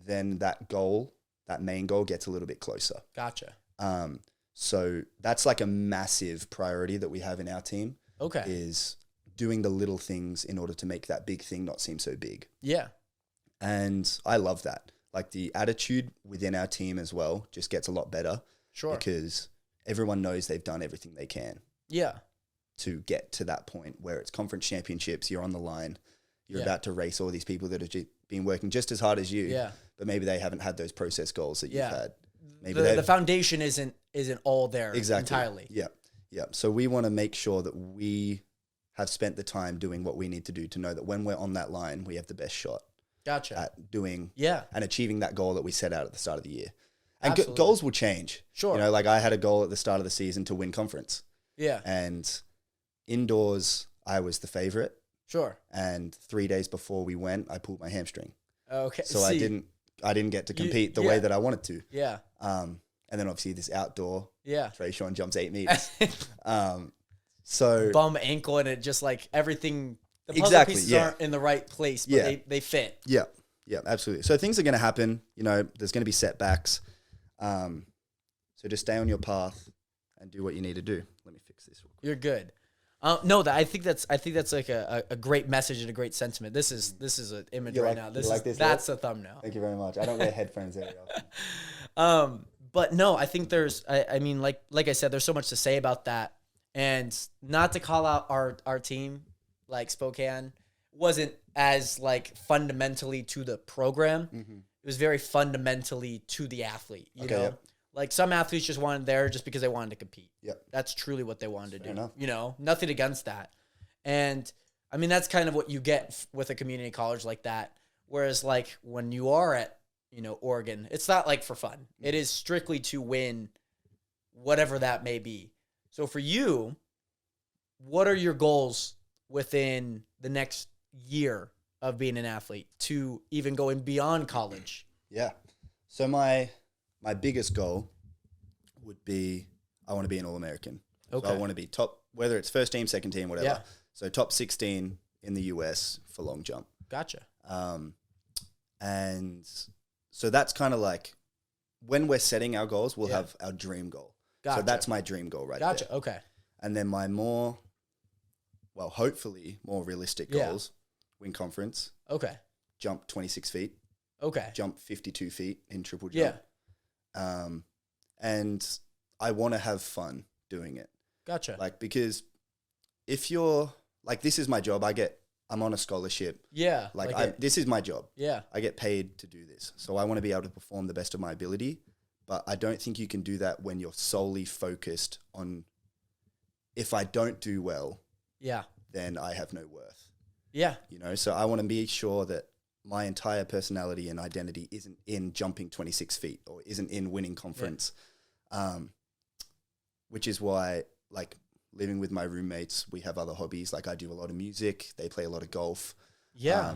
Speaker 2: then that main goal gets a little bit closer.
Speaker 1: Gotcha.
Speaker 2: So that's like a massive priority that we have in our team.
Speaker 1: Okay.
Speaker 2: Is doing the little things in order to make that big thing not seem so big.
Speaker 1: Yeah.
Speaker 2: And I love that. Like the attitude within our team as well just gets a lot better.
Speaker 1: Sure.
Speaker 2: Because everyone knows they've done everything they can.
Speaker 1: Yeah.
Speaker 2: To get to that point where it's conference championships, you're on the line, you're about to race all these people that have been working just as hard as you.
Speaker 1: Yeah.
Speaker 2: But maybe they haven't had those process goals that you've had. Maybe
Speaker 1: the foundation isn't all there entirely.
Speaker 2: Yeah. Yeah. So we want to make sure that we have spent the time doing what we need to do to know that when we're on that line, we have the best shot.
Speaker 1: Gotcha.
Speaker 2: At doing and achieving that goal that we set out at the start of the year. And goals will change.
Speaker 1: Sure.
Speaker 2: Like I had a goal at the start of the season to win conference.
Speaker 1: Yeah.
Speaker 2: And indoors, I was the favorite.
Speaker 1: Sure.
Speaker 2: And 3 days before we went, I pulled my hamstring.
Speaker 1: Okay.
Speaker 2: So I didn't get to compete the way that I wanted to.
Speaker 1: Yeah.
Speaker 2: And then obviously this outdoor.
Speaker 1: Yeah.
Speaker 2: Trayshawn jumps 8 meters. So
Speaker 1: bum ankle and it just like everything. The puzzle pieces aren't in the right place, but they fit.
Speaker 2: Yeah. Yeah, absolutely. So things are going to happen. There's going to be setbacks. So just stay on your path and do what you need to do. Let me fix this real quick.
Speaker 1: You're good. No, I think that's like a great message and a great sentiment. This is an image right now. That's a thumbnail.
Speaker 2: Thank you very much. I don't wear headphones very often.
Speaker 1: But no, I think there's I mean like I said, there's so much to say about that, and not to call out our team, like Spokane wasn't as like fundamentally to the program. Mm-hmm. It was very fundamentally to the athlete. You know. Yep. Like some athletes just wanted there just because they wanted to compete.
Speaker 2: Yep.
Speaker 1: That's truly what they wanted to do.
Speaker 2: Enough.
Speaker 1: Nothing against that. And I mean, that's kind of what you get with a community college like that. Whereas like when you are at, Oregon, it's not like for fun. It is strictly to win whatever that may be. So for you, what are your goals within the next year of being an athlete to even going beyond college?
Speaker 2: Yeah. So my biggest goal would be I want to be an All-American. Okay. So I want to be top, whether it's first team, second team, whatever. Yeah. So top 16 in the US for long jump.
Speaker 1: Gotcha.
Speaker 2: And so that's kind of like when we're setting our goals, we'll have our dream goal. Gotcha. So that's my dream goal right there.
Speaker 1: Gotcha. Okay.
Speaker 2: And then my hopefully more realistic goals, win conference.
Speaker 1: Okay.
Speaker 2: Jump 26 feet.
Speaker 1: Okay.
Speaker 2: Jump 52 feet in triple jump. Yeah. And I want to have fun doing it.
Speaker 1: Gotcha.
Speaker 2: Like, because if you're like, this is my job. I'm on a scholarship.
Speaker 1: Yeah.
Speaker 2: This is my job.
Speaker 1: Yeah.
Speaker 2: I get paid to do this. So I want to be able to perform the best of my ability, but I don't think you can do that when you're solely focused on, if I don't do well, then I have no worth.
Speaker 1: Yeah.
Speaker 2: So I want to be sure that my entire personality and identity isn't in jumping 26 feet or isn't in winning conference. Yeah. Which is why, like, living with my roommates, we have other hobbies. Like, I do a lot of music. They play a lot of golf.
Speaker 1: Yeah.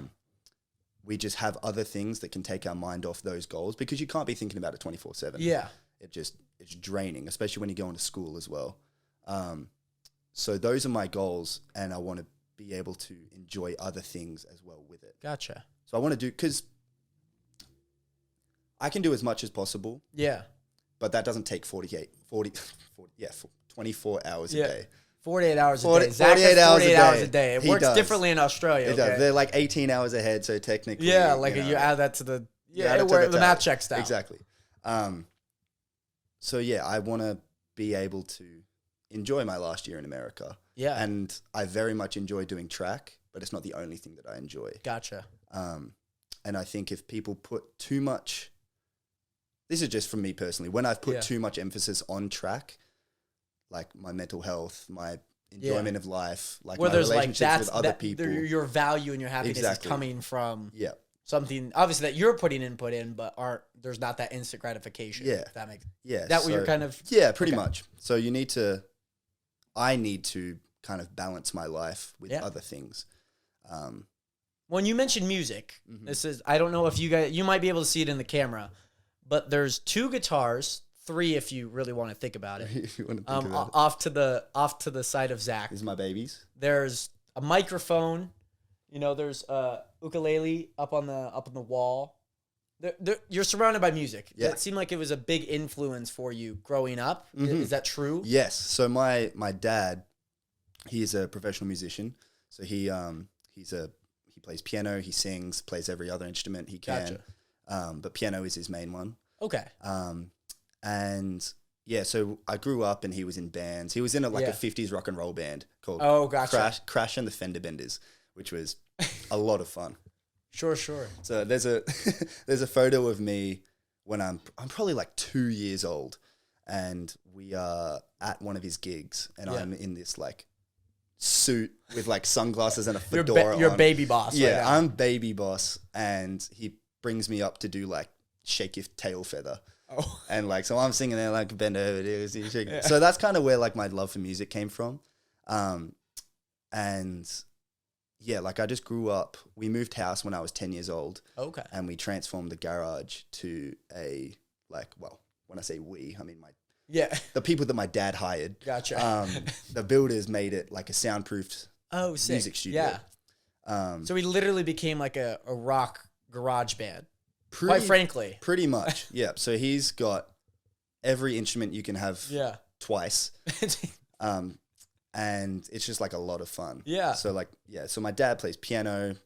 Speaker 2: We just have other things that can take our mind off those goals because you can't be thinking about it 24/7.
Speaker 1: Yeah.
Speaker 2: It's draining, especially when you go into school as well. So those are my goals, and I want to be able to enjoy other things as well with it.
Speaker 1: Gotcha.
Speaker 2: So I want to do, because I can do as much as possible.
Speaker 1: Yeah.
Speaker 2: But that doesn't take 24 hours a day.
Speaker 1: 48 hours a day.
Speaker 2: 48 hours a day.
Speaker 1: It works differently in Australia.
Speaker 2: It does. They're like 18 hours ahead, so technically.
Speaker 1: Yeah, like you add that to the, the math checks out.
Speaker 2: Exactly. So yeah, I want to be able to enjoy my last year in America.
Speaker 1: Yeah.
Speaker 2: And I very much enjoy doing track, but it's not the only thing that I enjoy.
Speaker 1: Gotcha.
Speaker 2: And I think if people put too much, this is just from me personally, when I've put too much emphasis on track, like my mental health, my enjoyment of life, like where my relationships with other people.
Speaker 1: Your value and your happiness is coming from something obviously that you're putting input in, but there's not that instant gratification.
Speaker 2: Yeah.
Speaker 1: If that makes
Speaker 2: Yeah.
Speaker 1: That what you're kind of.
Speaker 2: Yeah, pretty much. So I need to kind of balance my life with other things.
Speaker 1: When you mentioned music, this is, I don't know if you might be able to see it in the camera, but there's 2 guitars, 3 if you really want to think about it.
Speaker 2: If you want to think about it.
Speaker 1: Off to the side of Zach.
Speaker 2: These are my babies.
Speaker 1: There's a microphone. There's a ukulele up on the wall. You're surrounded by music.
Speaker 2: Yeah.
Speaker 1: It seemed like it was a big influence for you growing up. Is that true?
Speaker 2: Yes. So my dad, he's a professional musician. So he plays piano, he sings, plays every other instrument he can.
Speaker 1: Gotcha.
Speaker 2: But piano is his main one.
Speaker 1: Okay.
Speaker 2: And yeah, so I grew up and he was in bands. He was in a 50s rock and roll band called Crash and the Fender Benders, which was a lot of fun.
Speaker 1: Sure.
Speaker 2: So there's a photo of me when I'm probably like 2 years old, and we are at one of his gigs, and I'm in this like suit with like sunglasses and a fedora
Speaker 1: you're
Speaker 2: on.
Speaker 1: baby boss.
Speaker 2: Yeah,
Speaker 1: right
Speaker 2: I'm baby boss, and he brings me up to do like shake your tail feather.
Speaker 1: Oh.
Speaker 2: And like, so I'm singing there like bend over, shake. So that's kind of where like my love for music came from. And yeah, like I just grew up. We moved house when I was 10 years old.
Speaker 1: Okay.
Speaker 2: And we transformed the garage to a when I say we, I mean the people that my dad hired.
Speaker 1: Gotcha.
Speaker 2: The builders made it like a soundproofed music studio.
Speaker 1: Yeah. So we literally became like a rock garage band. Quite frankly.
Speaker 2: Pretty much. Yeah. So he's got every instrument you can have twice. And it's just like a lot of fun.
Speaker 1: Yeah.
Speaker 2: So so my dad plays piano.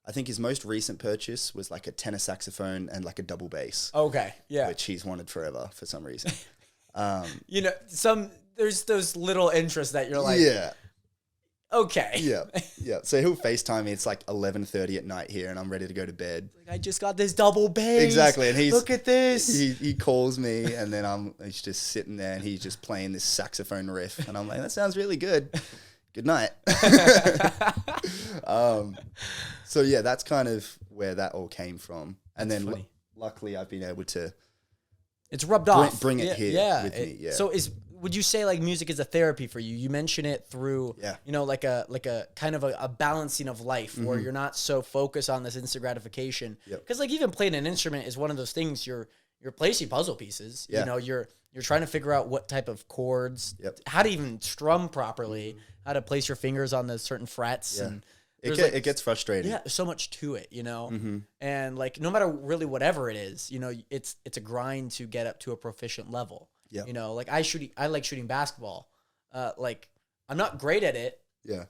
Speaker 2: I think his most recent purchase was like a tenor saxophone and like a double bass.
Speaker 1: Okay. Yeah.
Speaker 2: Which he's wanted forever for some reason.
Speaker 1: There's those little interests that you're like, okay.
Speaker 2: Yeah. So he'll FaceTime me. It's like 11:30 at night here, and I'm ready to go to bed.
Speaker 1: Like, I just got this double bass.
Speaker 2: Exactly. And
Speaker 1: look at this.
Speaker 2: He calls me, and then he's just sitting there, and he's just playing this saxophone riff, and I'm like, that sounds really good. Good night. So yeah, that's kind of where that all came from. And then luckily I've been able to.
Speaker 1: It's rubbed off.
Speaker 2: Bring it here with me. Yeah.
Speaker 1: So would you say like music is a therapy for you? You mention it through, like a kind of a balancing of life where you're not so focused on this instant gratification. Because like even playing an instrument is one of those things you're placing puzzle pieces.
Speaker 2: Yeah.
Speaker 1: You're trying to figure out what type of chords, how to even strum properly, how to place your fingers on the certain frets and.
Speaker 2: It gets frustrating.
Speaker 1: Yeah, there's so much to it, and like no matter really whatever it is, it's a grind to get up to a proficient level. Yeah, like I like shooting basketball. Like I'm not great at it.
Speaker 2: Yeah,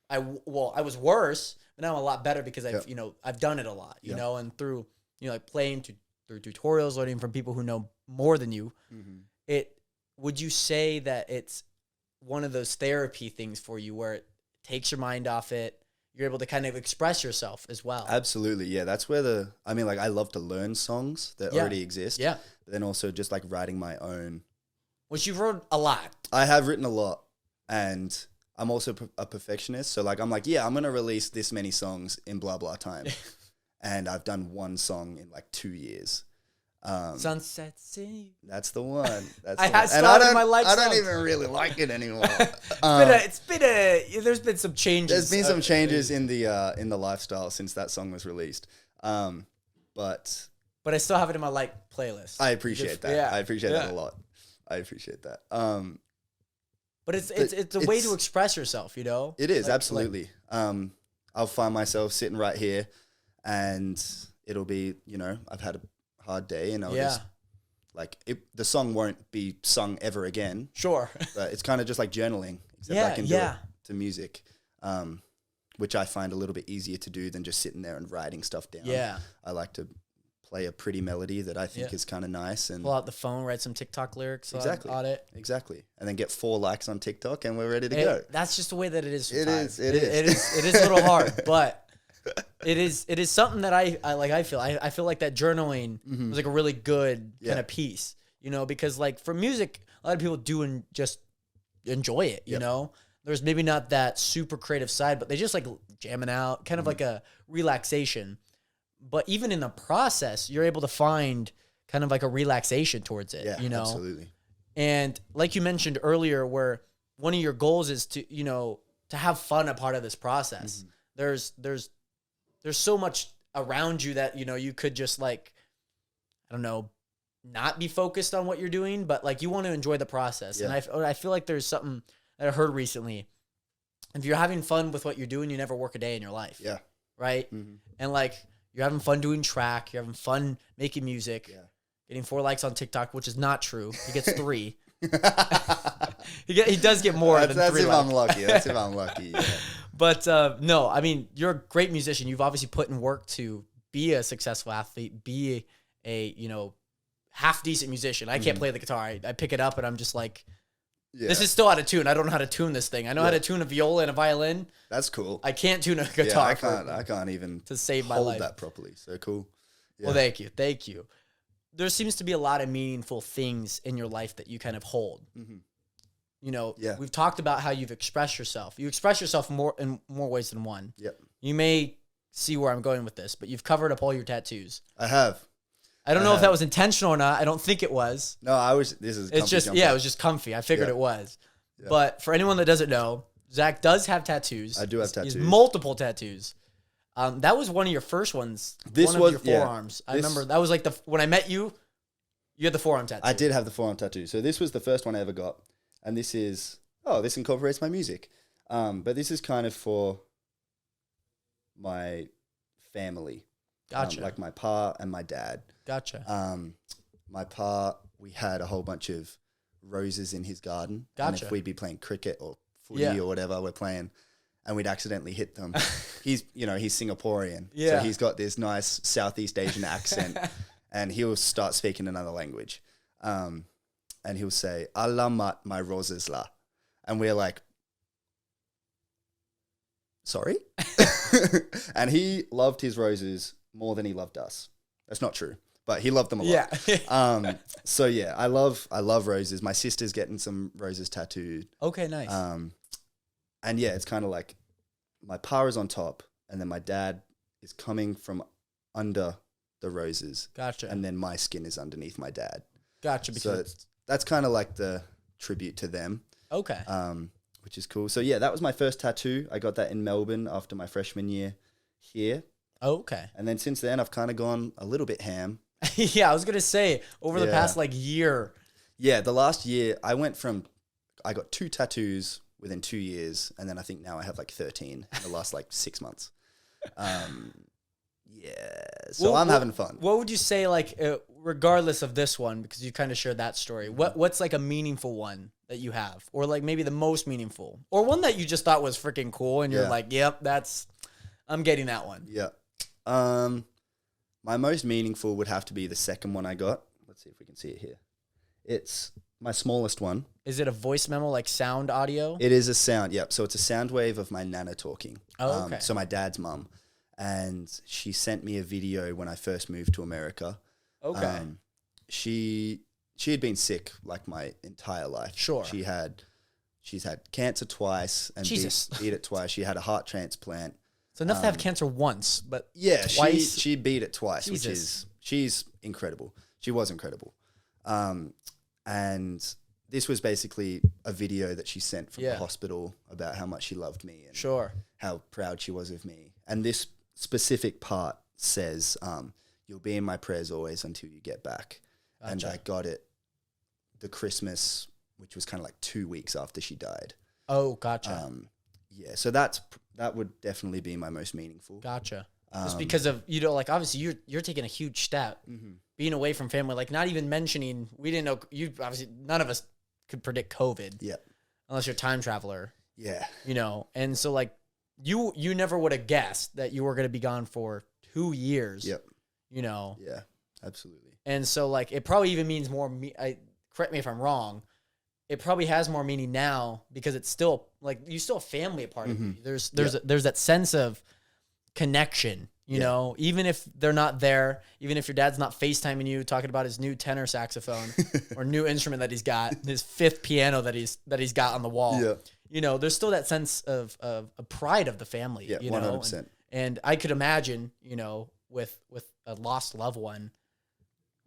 Speaker 1: I was worse, but now I'm a lot better because I've done it a lot. And through like playing through tutorials, learning from people who know more than you. Would you say that it's one of those therapy things for you where it takes your mind off it? You're able to kind of express yourself as well.
Speaker 2: Absolutely. Yeah. That's where I love to learn songs that already exist. Yeah. But then also just like writing my own.
Speaker 1: Which you've wrote a lot.
Speaker 2: I have written a lot. And I'm also a perfectionist. So like, I'm like, I'm going to release this many songs in blah, blah time. And I've done one song in like 2 years.
Speaker 1: Sunset City.
Speaker 2: That's the one.
Speaker 1: I don't
Speaker 2: even really like it anymore.
Speaker 1: There's been some changes.
Speaker 2: There's been some changes in the lifestyle since that song was released. But
Speaker 1: I still have it in my playlist.
Speaker 2: I appreciate that.
Speaker 1: Yeah.
Speaker 2: I appreciate that a lot. I appreciate that.
Speaker 1: But it's a way to express yourself,
Speaker 2: It is, absolutely. I'll find myself sitting right here, and it'll be, I've had a hard day, and I'll just the song won't be sung ever again.
Speaker 1: Sure.
Speaker 2: But it's kind of just like journaling, except I can do it to music, which I find a little bit easier to do than just sitting there and writing stuff down.
Speaker 1: Yeah.
Speaker 2: I like to play a pretty melody that I think is kind of nice, and
Speaker 1: pull out the phone, write some TikTok lyrics on it.
Speaker 2: Exactly. And then get 4 likes on TikTok, and we're ready to go.
Speaker 1: That's just the way that it is.
Speaker 2: It is.
Speaker 1: It is a little hard, but it is something that I feel like that journaling was like a really good kind of piece, because like for music, a lot of people do and just enjoy it, there's maybe not that super creative side, but they just like jamming out, kind of like a relaxation. But even in the process, you're able to find kind of like a relaxation towards it, you know?
Speaker 2: Absolutely.
Speaker 1: And like you mentioned earlier, where one of your goals is to, you know, to have fun a part of this process. There's so much around you that, you know, you could just like, I don't know, not be focused on what you're doing, but like you want to enjoy the process. And I feel like there's something that I heard recently. If you're having fun with what you're doing, you never work a day in your life.
Speaker 2: Yeah.
Speaker 1: Right? And like you're having fun doing track, you're having fun making music, getting 4 likes on TikTok, which is not true. He gets 3. He does get more than 3 likes.
Speaker 2: That's if I'm lucky. That's if I'm lucky. Yeah.
Speaker 1: But no, I mean, you're a great musician. You've obviously put in work to be a successful athlete, be a, you know, half decent musician. I can't play the guitar. I pick it up and I'm just like, this is still out of tune. I don't know how to tune this thing. I know how to tune a viola and a violin.
Speaker 2: That's cool.
Speaker 1: I can't tune a guitar.
Speaker 2: I can't even
Speaker 1: to save my
Speaker 2: hold
Speaker 1: life.
Speaker 2: that properly. So cool. Yeah.
Speaker 1: Well, thank you. There seems to be a lot of meaningful things in your life that you kind of hold. You know, we've talked about how you've expressed yourself. You express yourself in more ways than one.
Speaker 2: Yep.
Speaker 1: You may see where I'm going with this, but you've covered up all your tattoos.
Speaker 2: I have.
Speaker 1: I don't know if that was intentional or not. I don't think it was.
Speaker 2: No, it's just,
Speaker 1: it was just comfy. I figured it was. Yeah. But for anyone that doesn't know, Zach does have tattoos.
Speaker 2: I do have tattoos.
Speaker 1: He has multiple tattoos. That was one of your first ones. One of your forearms. I remember that was like when I met you, you had the forearm tattoo.
Speaker 2: I did have the forearm tattoo. So this was the first one I ever got. And this incorporates my music. But this is kind of for my family.
Speaker 1: Gotcha.
Speaker 2: Like my pa and my dad.
Speaker 1: Gotcha.
Speaker 2: My pa, we had a whole bunch of roses in his garden.
Speaker 1: Gotcha.
Speaker 2: And if we'd be playing cricket or footy or whatever we're playing, and we'd accidentally hit them. He's Singaporean.
Speaker 1: Yeah.
Speaker 2: So he's got this nice Southeast Asian accent. And he'll start speaking another language. And he'll say, "Alamat my roses la." And we're like, sorry? And he loved his roses more than he loved us. That's not true, but he loved them a lot.
Speaker 1: Yeah.
Speaker 2: So yeah, I love roses. My sister's getting some roses tattooed.
Speaker 1: Okay, nice.
Speaker 2: And yeah, it's kind of like my pa is on top, and then my dad is coming from under the roses.
Speaker 1: Gotcha.
Speaker 2: And then my skin is underneath my dad.
Speaker 1: Gotcha.
Speaker 2: So that's kind of like the tribute to them.
Speaker 1: Okay.
Speaker 2: Which is cool. So yeah, that was my first tattoo. I got that in Melbourne after my freshman year here.
Speaker 1: Oh, okay.
Speaker 2: And then since then, I've kind of gone a little bit ham.
Speaker 1: Yeah, I was going to say, over the past year.
Speaker 2: Yeah, the last year, I got 2 tattoos within 2 years, and then I think now I have 13 in the last 6 months. So I'm having fun.
Speaker 1: What would you say, regardless of this one, because you kind of shared that story, what's a meaningful one that you have? Or maybe the most meaningful? Or one that you just thought was freaking cool, and you're like, yep, I'm getting that one.
Speaker 2: Yeah. My most meaningful would have to be the second one I got. Let's see if we can see it here. It's my smallest one.
Speaker 1: Is it a voice memo, like sound audio?
Speaker 2: It is a sound, yep. So it's a sound wave of my nana talking.
Speaker 1: Oh, okay.
Speaker 2: So my dad's mum. And she sent me a video when I first moved to America.
Speaker 1: Okay.
Speaker 2: She had been sick my entire life.
Speaker 1: Sure.
Speaker 2: She's had cancer twice and beat it twice. She had a heart transplant.
Speaker 1: So enough to have cancer once, but
Speaker 2: twice. She beat it twice,
Speaker 1: Jesus.
Speaker 2: which is she's incredible. She was incredible. And this was basically a video that she sent from the hospital about how much she loved me and how proud she was of me. And this specific part says, "You'll be in my prayers always until you get back." Gotcha. And I got it the Christmas, which was kind of 2 weeks after she died.
Speaker 1: Oh, gotcha.
Speaker 2: So that would definitely be my most meaningful.
Speaker 1: Gotcha. Just because of, obviously you're taking a huge step, being away from family, not even mentioning, we didn't know, obviously none of us could predict COVID.
Speaker 2: Yeah.
Speaker 1: Unless you're a time traveler.
Speaker 2: Yeah.
Speaker 1: And so you never would have guessed that you were going to be gone for 2 years.
Speaker 2: Yep.
Speaker 1: Yeah,
Speaker 2: absolutely.
Speaker 1: And so it probably even means more, correct me if I'm wrong, it probably has more meaning now because it's still you still have family a part of you. There's that sense of connection, you know, even if they're not there, even if your dad's not FaceTiming you talking about his new tenor saxophone or new instrument that he's got, his 5th piano that he's got on the wall. Yeah. There's still that sense of a pride of the family. Yeah,
Speaker 2: 100%.
Speaker 1: And I could imagine, with a lost loved one,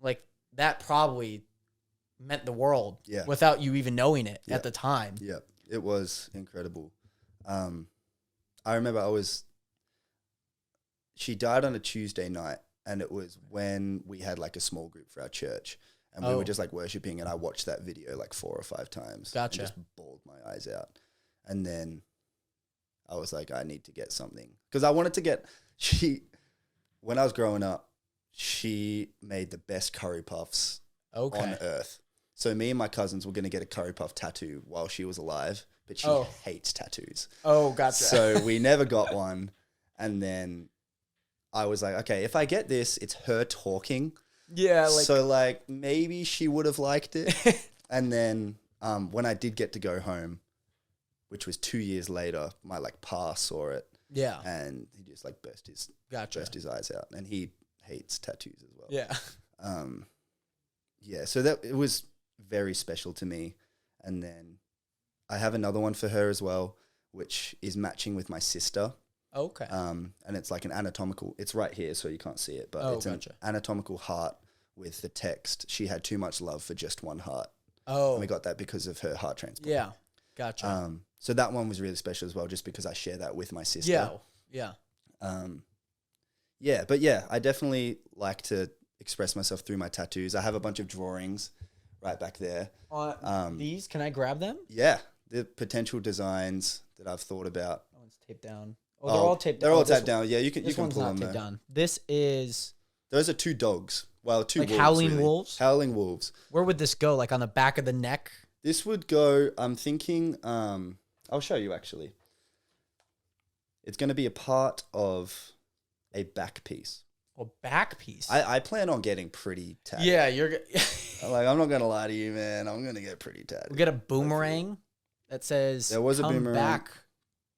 Speaker 1: like that probably meant the world without you even knowing it at the time.
Speaker 2: Yeah, it was incredible. I remember she died on a Tuesday night, and it was when we had like a small group for our church, and we were just like worshiping, and I watched that video like 4 or 5 times.
Speaker 1: Gotcha.
Speaker 2: And just bawled my eyes out. And then I was like, I need to get something. Because I wanted to get, when I was growing up, she made the best curry puffs on earth. So me and my cousins were going to get a curry puff tattoo while she was alive, but she hates tattoos.
Speaker 1: Oh, gotcha.
Speaker 2: So we never got one. And then I was like, okay, if I get this, it's her talking.
Speaker 1: Yeah.
Speaker 2: So like maybe she would have liked it. And then when I did get to go home, which was 2 years later, my like pa saw it.
Speaker 1: Yeah.
Speaker 2: And he just like burst his eyes out. And he hates tattoos as well.
Speaker 1: Yeah.
Speaker 2: Yeah. So that it was very special to me. And then I have another one for her as well, which is matching with my sister.
Speaker 1: Okay.
Speaker 2: And it's like an anatomical, it's right here so you can't see it, but it's an anatomical heart with the text, "She had too much love for just one heart."
Speaker 1: Oh.
Speaker 2: And we got that because of her heart transplant.
Speaker 1: Yeah. Gotcha.
Speaker 2: So that one was really special as well, just because I share that with my sister.
Speaker 1: Yeah. Yeah.
Speaker 2: Yeah, but yeah, I definitely like to express myself through my tattoos. I have a bunch of drawings right back there.
Speaker 1: These, can I grab them?
Speaker 2: Yeah, the potential designs that I've thought about.
Speaker 1: That one's taped down. Oh, they're all taped down.
Speaker 2: They're all taped down. Yeah, you can
Speaker 1: pull
Speaker 2: them
Speaker 1: taped
Speaker 2: there.
Speaker 1: down. This is...
Speaker 2: Those are 2 dogs. Well, 2
Speaker 1: like
Speaker 2: wolves,
Speaker 1: howling
Speaker 2: really.
Speaker 1: wolves?
Speaker 2: Howling wolves.
Speaker 1: Where would this go? Like on the back of the neck?
Speaker 2: This would go, I'm thinking, I'll show you actually. It's going to be a part of a back piece.
Speaker 1: A back piece?
Speaker 2: I plan on getting pretty tatted.
Speaker 1: Yeah, you're...
Speaker 2: like, I'm not going to lie to you, man. I'm going to get pretty tatted.
Speaker 1: We get a boomerang that says,
Speaker 2: there was a boomerang
Speaker 1: back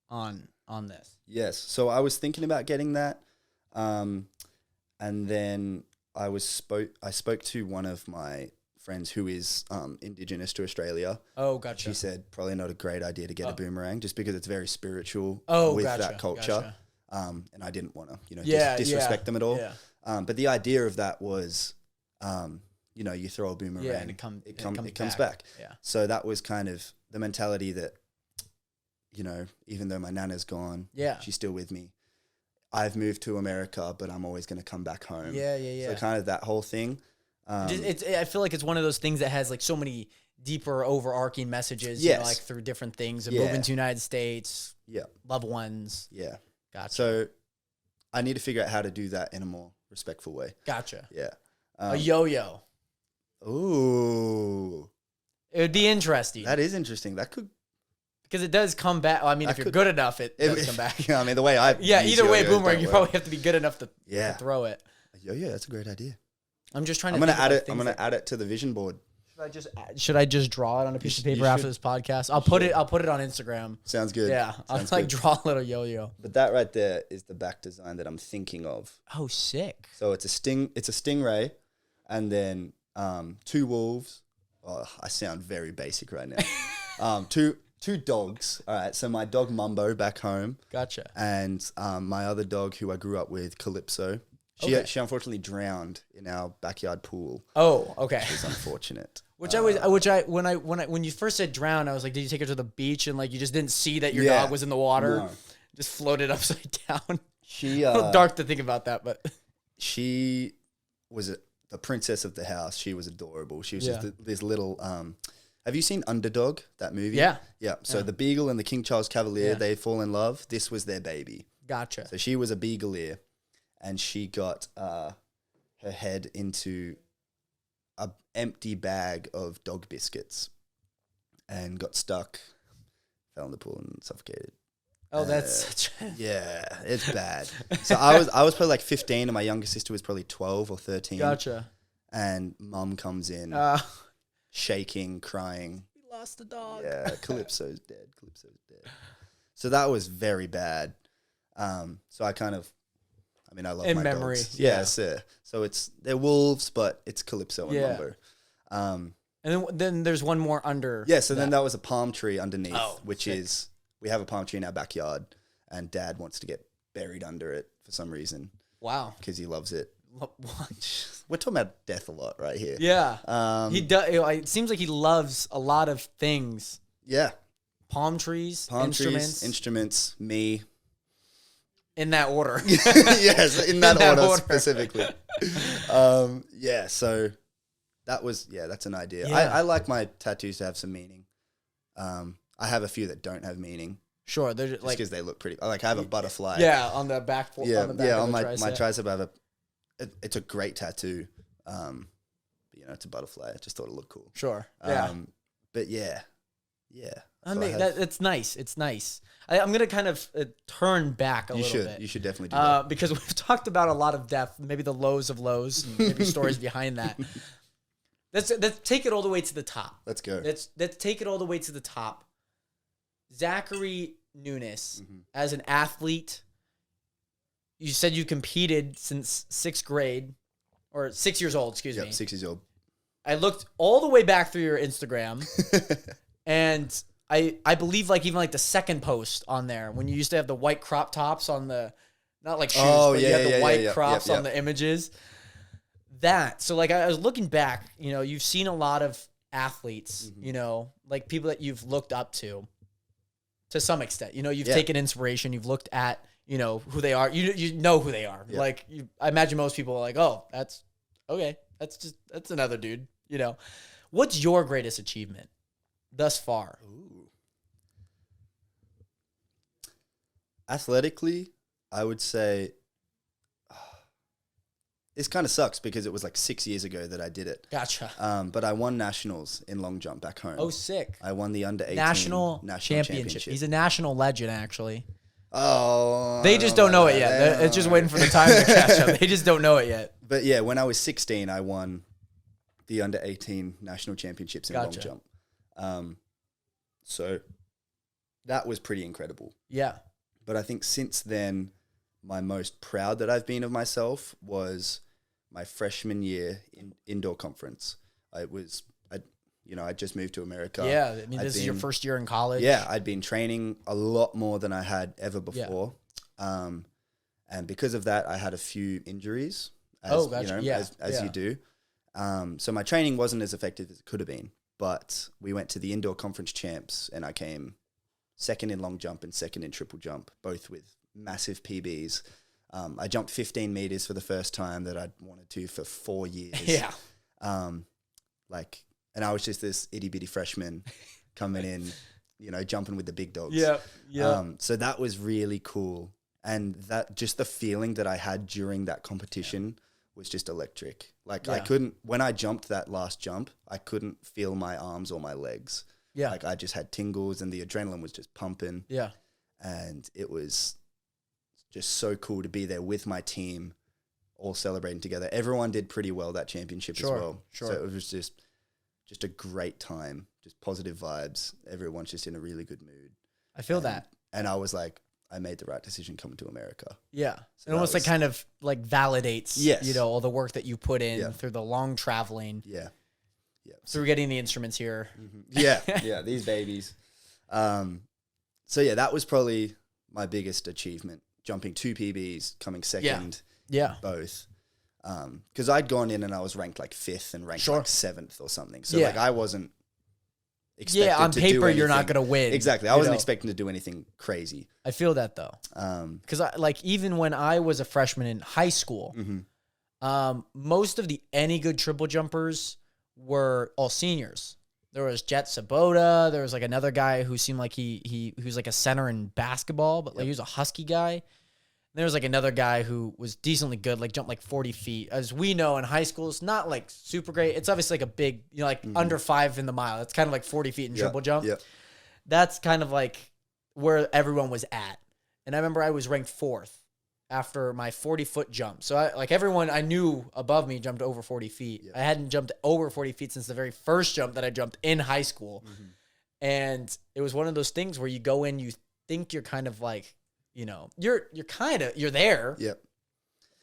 Speaker 1: on this.
Speaker 2: Yes. So I was thinking about getting that. And then I spoke to one of my friends who is Indigenous to Australia.
Speaker 1: Oh, gotcha.
Speaker 2: She said probably not a great idea to get a boomerang just because it's very spiritual with that culture. Gotcha. And I didn't want to, disrespect them at all. Yeah. But the idea of that was, you throw a boomerang and it comes back.
Speaker 1: Yeah.
Speaker 2: So that was kind of the mentality that, even though my nana's gone, she's still with me. I've moved to America, but I'm always going to come back home.
Speaker 1: Yeah.
Speaker 2: So kind of that whole thing.
Speaker 1: I feel like it's one of those things that has like so many deeper overarching messages, like through different things and moving to the United States, loved ones.
Speaker 2: Yeah.
Speaker 1: Gotcha.
Speaker 2: So I need to figure out how to do that in a more respectful way.
Speaker 1: Gotcha.
Speaker 2: Yeah.
Speaker 1: A yo-yo.
Speaker 2: Ooh.
Speaker 1: It would be interesting.
Speaker 2: That is interesting. That could...
Speaker 1: Because it does come back. Well, I mean, if you're good enough, it does come back.
Speaker 2: I mean, the way I...
Speaker 1: Yeah, either way, boomerang, you probably have to be good enough to throw it.
Speaker 2: Yeah, that's a great idea.
Speaker 1: I'm just trying to...
Speaker 2: I'm gonna add it to the vision board.
Speaker 1: Should I just draw it on a piece of paper after this podcast? I'll put it on Instagram.
Speaker 2: Sounds good.
Speaker 1: Yeah, I'll draw a little yo-yo.
Speaker 2: But that right there is the back design that I'm thinking of.
Speaker 1: Oh, sick.
Speaker 2: So it's a stingray, and then 2 wolves. Oh, I sound very basic right now. Two dogs. All right. So my dog Mumbo back home.
Speaker 1: Gotcha.
Speaker 2: And my other dog who I grew up with, Calypso. She unfortunately drowned in our backyard pool.
Speaker 1: Oh, okay.
Speaker 2: It was unfortunate.
Speaker 1: When you first said drown, I was like, did you take her to the beach and like you just didn't see that your dog was in the water? No. Just floated upside down.
Speaker 2: She
Speaker 1: a little dark to think about that, but
Speaker 2: she was the princess of the house. She was adorable. She was just this little. Have you seen Underdog, that movie?
Speaker 1: Yeah.
Speaker 2: Yeah. So the Beagle and the King Charles Cavalier, they fall in love. This was their baby.
Speaker 1: Gotcha.
Speaker 2: So she was a Beagleier, and she got her head into a empty bag of dog biscuits and got stuck, fell in the pool and suffocated.
Speaker 1: Oh, that's such
Speaker 2: yeah, it's bad. So I was probably like 15 and my younger sister was probably 12 or 13.
Speaker 1: Gotcha.
Speaker 2: And mum comes in shaking, crying.
Speaker 1: We lost the dog.
Speaker 2: Yeah, Calypso's dead. So that was very bad. So I kind of, I love
Speaker 1: in
Speaker 2: my
Speaker 1: memory.
Speaker 2: dogs. Yes. So they're wolves, but it's Calypso and Mumbo.
Speaker 1: And then there's one more under.
Speaker 2: Yeah, so then that was a palm tree underneath, which is, we have a palm tree in our backyard and Dad wants to get buried under it for some reason.
Speaker 1: Wow.
Speaker 2: Because he loves it.
Speaker 1: What?
Speaker 2: We're talking about death a lot right here.
Speaker 1: Yeah. He does. It seems like he loves a lot of things.
Speaker 2: Yeah.
Speaker 1: Palm trees,
Speaker 2: instruments, me.
Speaker 1: In that order.
Speaker 2: Yes, in that order specifically. Yeah, so that's an idea.
Speaker 1: Yeah.
Speaker 2: I like my tattoos to have some meaning. I have a few that don't have meaning.
Speaker 1: Sure, they're just
Speaker 2: because they look pretty. Like I have a butterfly.
Speaker 1: Yeah, on the back.
Speaker 2: Yeah,
Speaker 1: on
Speaker 2: my tricep I have it's a great tattoo. It's a butterfly. I just thought it looked cool.
Speaker 1: Sure. Yeah.
Speaker 2: But yeah.
Speaker 1: I mean, it's nice. It's nice. I'm going to kind of turn back a little bit.
Speaker 2: You should definitely do that.
Speaker 1: Because we've talked about a lot of death, maybe the lows of lows, and maybe stories behind that. Let's take it all the way to the top.
Speaker 2: Let's go.
Speaker 1: Let's take it all the way to the top. Zachary Nunis, as an athlete, you said you competed since 6th grade, or 6 years old, excuse me.
Speaker 2: 6 years old.
Speaker 1: I looked all the way back through your Instagram, and I believe even the second post on there, when you used to have the white crop tops on the, not like shoes, but you had the white crops on the images. So I was looking back, you've seen a lot of athletes, like people that you've looked up to some extent. You've taken inspiration, you've looked at, who they are. You know who they are. Yeah. I imagine most people are like, oh, that's okay. That's another dude, What's your greatest achievement thus far?
Speaker 2: Ooh. Athletically, I would say this kind of sucks because it was 6 years ago that I did it.
Speaker 1: Gotcha.
Speaker 2: But I won nationals in long jump back home.
Speaker 1: Oh, sick.
Speaker 2: I won the under 18
Speaker 1: national championship. He's a national legend, actually.
Speaker 2: Oh.
Speaker 1: They just don't know it yet. It's just waiting for the time to catch up. They just don't know it yet.
Speaker 2: But yeah, when I was 16, I won the under 18 national championships in long jump. So that was pretty incredible.
Speaker 1: Yeah.
Speaker 2: But I think since then, my most proud that I've been of myself was my freshman year in indoor conference. I just moved to America.
Speaker 1: Yeah, I mean, this is your first year in college.
Speaker 2: Yeah, I'd been training a lot more than I had ever before. Yeah. And because of that, I had a few injuries, as you do. So my training wasn't as effective as it could have been. But we went to the indoor conference champs, and I came second in long jump and second in triple jump, both with massive PBs. I jumped 15 meters for the first time that I'd wanted to for 4 years.
Speaker 1: Yeah.
Speaker 2: And I was just this itty bitty freshman coming in, jumping with the big dogs.
Speaker 1: Yeah. Yeah.
Speaker 2: So that was really cool. And that just the feeling that I had during that competition was just electric. When I jumped that last jump, I couldn't feel my arms or my legs.
Speaker 1: Yeah.
Speaker 2: I just had tingles and the adrenaline was just pumping.
Speaker 1: Yeah.
Speaker 2: And it was just so cool to be there with my team, all celebrating together. Everyone did pretty well that championship as well.
Speaker 1: Sure.
Speaker 2: So it was just a great time, just positive vibes. Everyone's just in a really good mood.
Speaker 1: I feel that.
Speaker 2: And I was like, I made the right decision coming to America.
Speaker 1: Yeah. So it almost validates, all the work that you put in through the long traveling.
Speaker 2: Yeah. Yeah.
Speaker 1: So we're getting the instruments here.
Speaker 2: Mm-hmm. Yeah. Yeah. These babies. So yeah, that was probably my biggest achievement, jumping 2 PBs, coming second.
Speaker 1: Yeah.
Speaker 2: Both. Because I'd gone in and I was ranked 5th and ranked 7th or something. So I wasn't expected
Speaker 1: on
Speaker 2: to
Speaker 1: paper
Speaker 2: do
Speaker 1: you're not going to win.
Speaker 2: Exactly. I wasn't expecting to do anything crazy.
Speaker 1: I feel that though. Because even when I was a freshman in high school, most of the any good triple jumpers were all seniors. There was Jet Sabota. There was another guy who seemed like he was a center in basketball, but he was a husky guy. There was another guy who was decently good, jumped 40 feet. As we know in high school, it's not super great. It's obviously a big, under 5 in the mile. It's kind of 40 feet in triple jump.
Speaker 2: Yeah.
Speaker 1: That's kind of where everyone was at. And I remember I was ranked 4th after my 40-foot jump. So everyone I knew above me jumped over 40 feet. Yeah. I hadn't jumped over 40 feet since the very first jump that I jumped in high school. Mm-hmm. And it was one of those things where you go in, you think you're kind of you're there.
Speaker 2: Yep.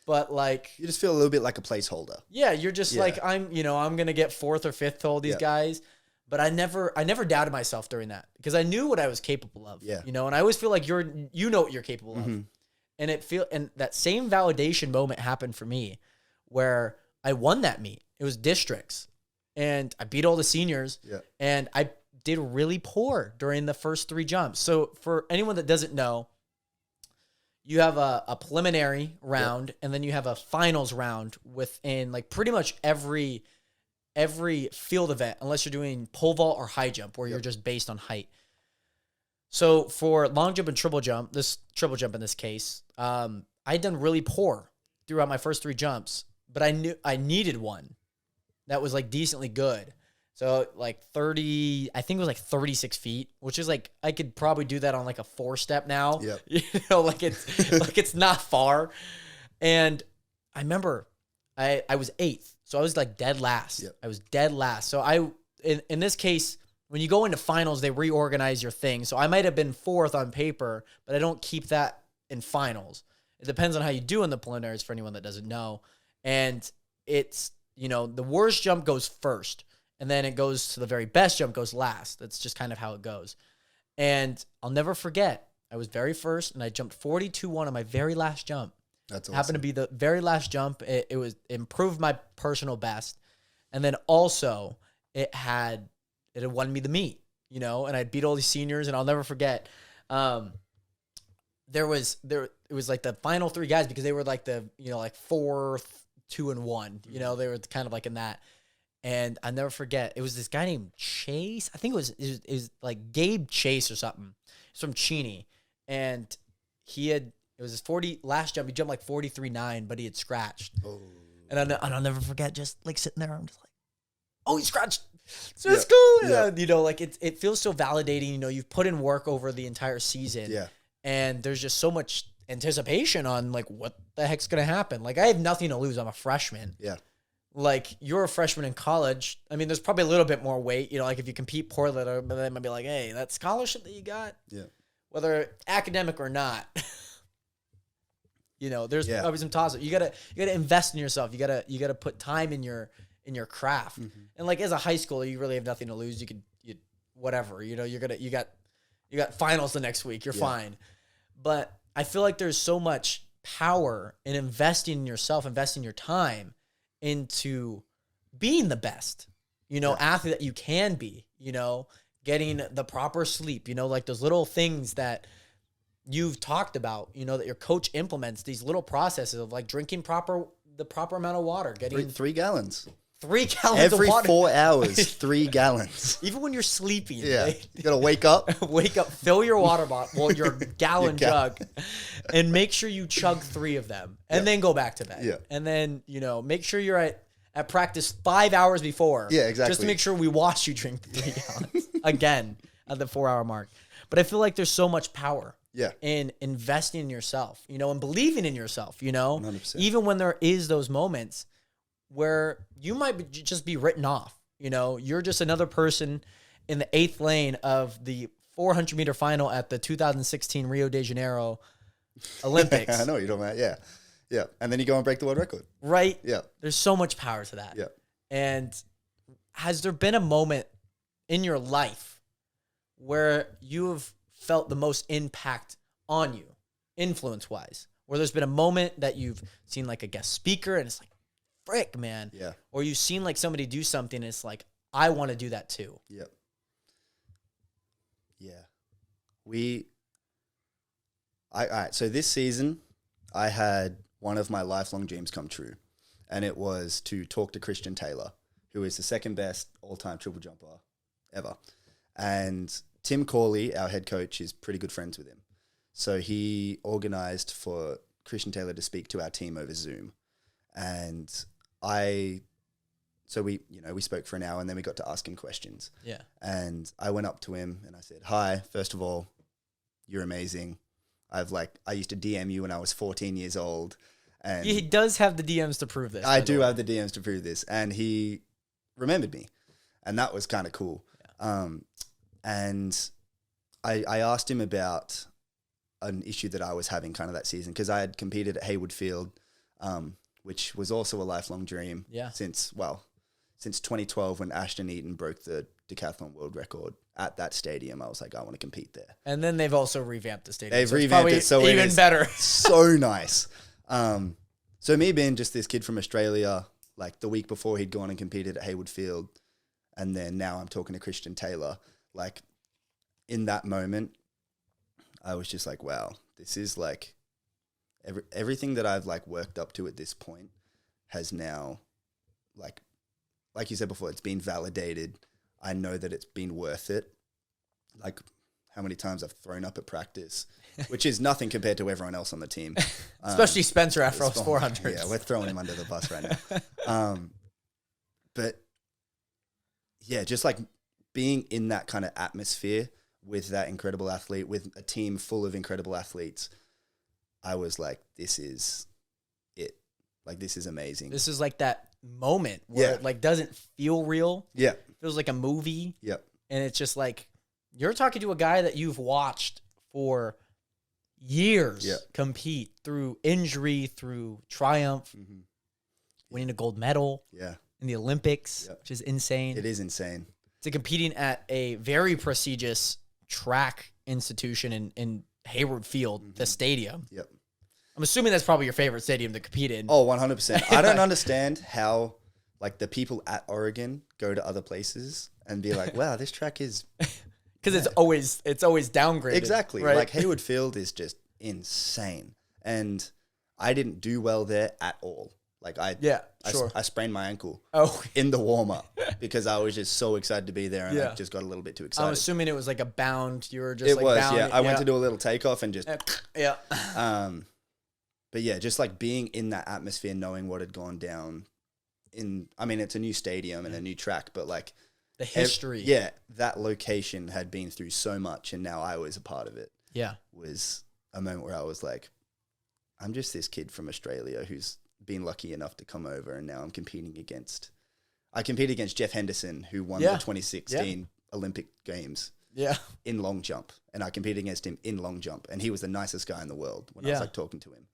Speaker 1: But
Speaker 2: you just feel a little bit like a placeholder.
Speaker 1: Yeah, you're just I'm going to get 4th or 5th to all these guys. But I never doubted myself during that because I knew what I was capable of.
Speaker 2: Yeah.
Speaker 1: And I always feel like you know what you're capable of. And and that same validation moment happened for me where I won that meet. It was districts and I beat all the seniors and I did really poor during the first 3 jumps. So for anyone that doesn't know, you have a preliminary round and then you have a finals round within like pretty much every field event, unless you're doing pole vault or high jump where you're just based on height. So for long jump and triple jump, this triple jump in this case, I'd done really poor throughout my first 3 jumps, but I knew I needed one that was like decently good. So like 30, I think it was like 36 feet, which is like, I could probably do that on like a 4-step now.
Speaker 2: Yep.
Speaker 1: You know, like it's not far. And I remember I was 8th. So I was like dead last.
Speaker 2: Yep.
Speaker 1: I was dead last. So in this case, when you go into finals, they reorganize your thing. So I might have been 4th on paper, but I don't keep that in finals. It depends on how you do in the preliminaries for anyone that doesn't know. And it's, you know, the worst jump goes first, and then it goes to the very best jump goes last. That's just kind of how it goes. And I'll never forget, I was very first, and I jumped 42.1 on my very last jump.
Speaker 2: That's awesome.
Speaker 1: Happened to be the very last jump. It improved my personal best. And then also it had won me the meet, you know, and I beat all these seniors, and I'll never forget. It was like the final 3 guys, because they were like the, you know, like 4, 2, and 1, you know, they were kind of like in that. And I never forget, it was this guy named Chase. I think it was like Gabe Chase or something. He's from Cheney. And it was his last jump. He jumped like 43.9, but he had scratched. Oh. And I'll never forget just like sitting there. I'm just like, oh, he scratched. So it's cool. Yeah. You know, like it feels so validating. You know, you've put in work over the entire season. Yeah. And there's just so much anticipation on like what the heck's going to happen. Like I have nothing to lose. I'm a freshman. Yeah. Like you're a freshman in college. I mean, there's probably a little bit more weight, you know, like if you compete poorly, they might be like, hey, that scholarship that you got, whether academic or not, you know, there's probably some toss-up. You gotta invest in yourself. You gotta put time in your craft. Mm-hmm. And like as a high schooler, you really have nothing to lose. You whatever, you know, you got finals the next week. You're fine. But I feel like there's so much power in investing in yourself, investing your time into being the best, you know, athlete that you can be, you know, getting the proper sleep, you know, like those little things that you've talked about, you know, that your coach implements, these little processes of like drinking the proper amount of water, getting
Speaker 2: 3 gallons.
Speaker 1: 3 gallons
Speaker 2: every
Speaker 1: of water.
Speaker 2: 4 hours, 3 gallons.
Speaker 1: Even when you're sleeping.
Speaker 2: Yeah. You got to wake up.
Speaker 1: Fill your water bottle, your gallon jug, and make sure you chug 3 of them and then go back to bed. Yeah. And then, you know, make sure you're at practice 5 hours before.
Speaker 2: Yeah, exactly.
Speaker 1: Just to make sure we watch you drink 3 gallons again at the 4-hour mark. But I feel like there's so much power in investing in yourself, you know, and believing in yourself, you know,
Speaker 2: 100%.
Speaker 1: Even when there is those moments where you might just be written off, you know, you're just another person in the 8th lane of the 400-meter final at the 2016 Rio de Janeiro Olympics.
Speaker 2: I know you don't mind. Yeah. Yeah. And then you go and break the world record.
Speaker 1: Right?
Speaker 2: Yeah.
Speaker 1: There's so much power to that.
Speaker 2: Yeah.
Speaker 1: And has there been a moment in your life where you have felt the most impact on you, influence-wise? Where there's been a moment that you've seen like a guest speaker and it's like, frick, man. Yeah. Or you've seen like somebody do something and it's like, I want to do that too.
Speaker 2: Yep. Yeah. All right. So this season, I had one of my lifelong dreams come true. And it was to talk to Christian Taylor, who is the 2nd best all-time triple jumper ever. And Tim Corley, our head coach, is pretty good friends with him. So he organized for Christian Taylor to speak to our team over Zoom. And we spoke for an hour and then we got to ask him questions. Yeah. And I went up to him and I said, hi, first of all, you're amazing. I used to DM you when I was 14 years old. And
Speaker 1: he does have the DMs to prove this.
Speaker 2: I do have the DMs to prove this. And he remembered me. And that was kind of cool. Yeah. And I asked him about an issue that I was having kind of that season because I had competed at Hayward Field, which was also a lifelong dream since 2012 when Ashton Eaton broke the decathlon world record. at that stadium, I was like, I want to compete there.
Speaker 1: And then they've also revamped the stadium.
Speaker 2: They've revamped it, so
Speaker 1: even better.
Speaker 2: So nice. So me being just this kid from Australia, like the week before he'd gone and competed at Hayward Field, and then now I'm talking to Christian Taylor, like in that moment, I was just like, wow, this is like everything that I've like worked up to at this point has now, like you said before, it's been validated. I know that it's been worth it. Like how many times I've thrown up at practice, which is nothing compared to everyone else on the team.
Speaker 1: Especially Spencer after those 400s.
Speaker 2: Yeah, we're throwing him under the bus right now. But yeah, just like being in that kind of atmosphere with that incredible athlete, with a team full of incredible athletes, I was like, this is it. Like, this is amazing.
Speaker 1: This is like that moment where it like doesn't feel real.
Speaker 2: Yeah.
Speaker 1: It feels like a movie.
Speaker 2: Yep.
Speaker 1: And it's just like, you're talking to a guy that you've watched for years compete through injury, through triumph, winning a gold medal in the Olympics, which is insane.
Speaker 2: It is insane.
Speaker 1: To competing at a very prestigious track institution in Hayward Field, the stadium.
Speaker 2: Yep.
Speaker 1: I'm assuming that's probably your favorite stadium to compete in.
Speaker 2: Oh, 100%. I don't understand how like the people at Oregon go to other places and be like, wow, this track is...
Speaker 1: Because it's always downgraded.
Speaker 2: Exactly.
Speaker 1: Right?
Speaker 2: Like Hayward Field is just insane. And I didn't do well there at all. Like I sprained my ankle in the warm-up because I was just so excited to be there and I just got a little bit too excited.
Speaker 1: I'm assuming it was like a bound. You were just
Speaker 2: it
Speaker 1: like
Speaker 2: was,
Speaker 1: bound.
Speaker 2: Yeah. I went to do a little takeoff and just... But yeah, just like being in that atmosphere, knowing what had gone down it's a new stadium and a new track, but like...
Speaker 1: The history.
Speaker 2: That location had been through so much and now I was a part of it. Yeah. Was a moment where I was like, I'm just this kid from Australia who's been lucky enough to come over and now I'm competing against... I competed against Jeff Henderson, who won the 2016 Olympic Games in long jump. And I competed against him in long jump. And he was the nicest guy in the world when I was like talking to him.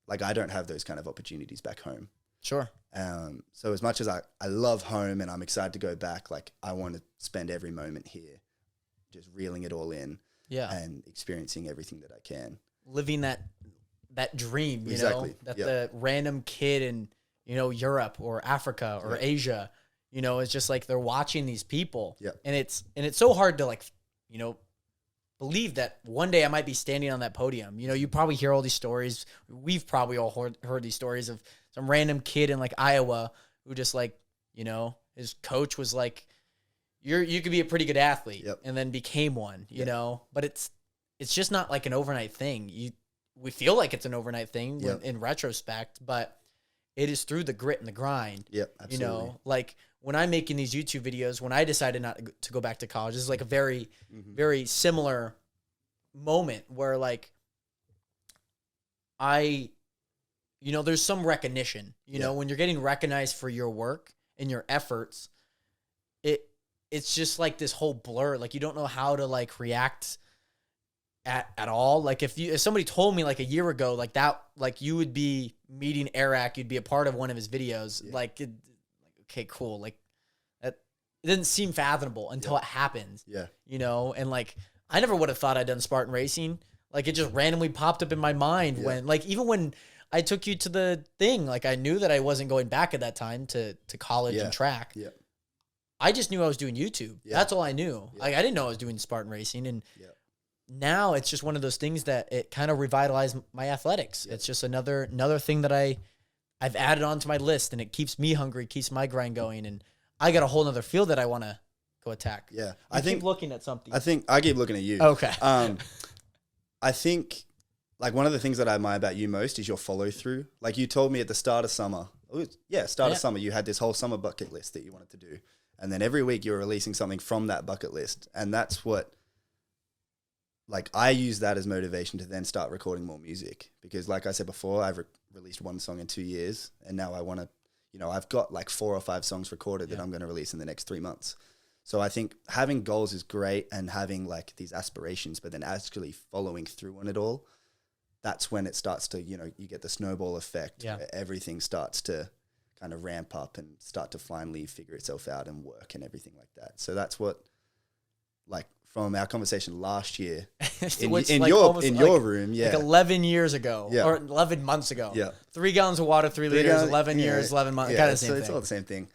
Speaker 2: Like I don't have those kind of opportunities back home. Sure. So as much as I love home and I'm excited to go back, like I want to spend every moment here just reeling it all in and experiencing everything that I can.
Speaker 1: Living that dream, you know, that the random kid in, you know, Europe or Africa or Asia, you know, it's just like they're watching these people. And it's so hard to like, you know, believe that one day I might be standing on that podium. You know, you probably hear all these stories. We've probably all heard these stories of some random kid in like Iowa who just like, you know, his coach was like, you could be a pretty good athlete and then became one, you know, but it's just not like an overnight thing. We feel like it's an overnight thing in retrospect, but it is through the grit and the grind. Absolutely. You know, like when I'm making these YouTube videos, when I decided not to go back to college, this is like a very, very similar moment where like you know, there's some recognition, you know, when you're getting recognized for your work and your efforts, it's just like this whole blur. Like you don't know how to like react at all. Like if somebody told me like a year ago, like that, like you would be meeting Eric, you'd be a part of one of his videos. Like, okay, cool. Like that, it didn't seem fathomable until it happens. You know? And like, I never would have thought I'd done Spartan racing. Like it just randomly popped up in my mind when, like, even when I took you to the thing, like I knew that I wasn't going back at that time to college and track. I just knew I was doing YouTube. That's all I knew. Like I didn't know I was doing Spartan racing. And now it's just one of those things that it kind of revitalized my athletics. It's just another thing that I've added onto my list, and it keeps me hungry, keeps my grind going. And I got a whole nother field that I want to go attack. I keep looking at something.
Speaker 2: I keep looking at you.
Speaker 1: Okay.
Speaker 2: I think like one of the things that I admire about you most is your follow through. Like you told me at the start of summer, of summer, you had this whole summer bucket list that you wanted to do. And then every week you were releasing something from that bucket list. And that's what, like, I use that as motivation to then start recording more music. Because like I said before, I've released one song in 2 years. And now I want to, you know, I've got like 4 or 5 songs recorded that I'm going to release in the next 3 months. So I think having goals is great and having like these aspirations, but then actually following through on it all, that's when it starts to, you know, you get the snowball effect. Where everything starts to kind of ramp up and start to finally figure itself out and work and everything like that. So that's what, like, from our conversation last year in your room,
Speaker 1: like 11 years ago, or 11 months ago. 3 gallons of water, 3 liters, 11 years, 11 months, kind of same thing.
Speaker 2: It's all the same thing.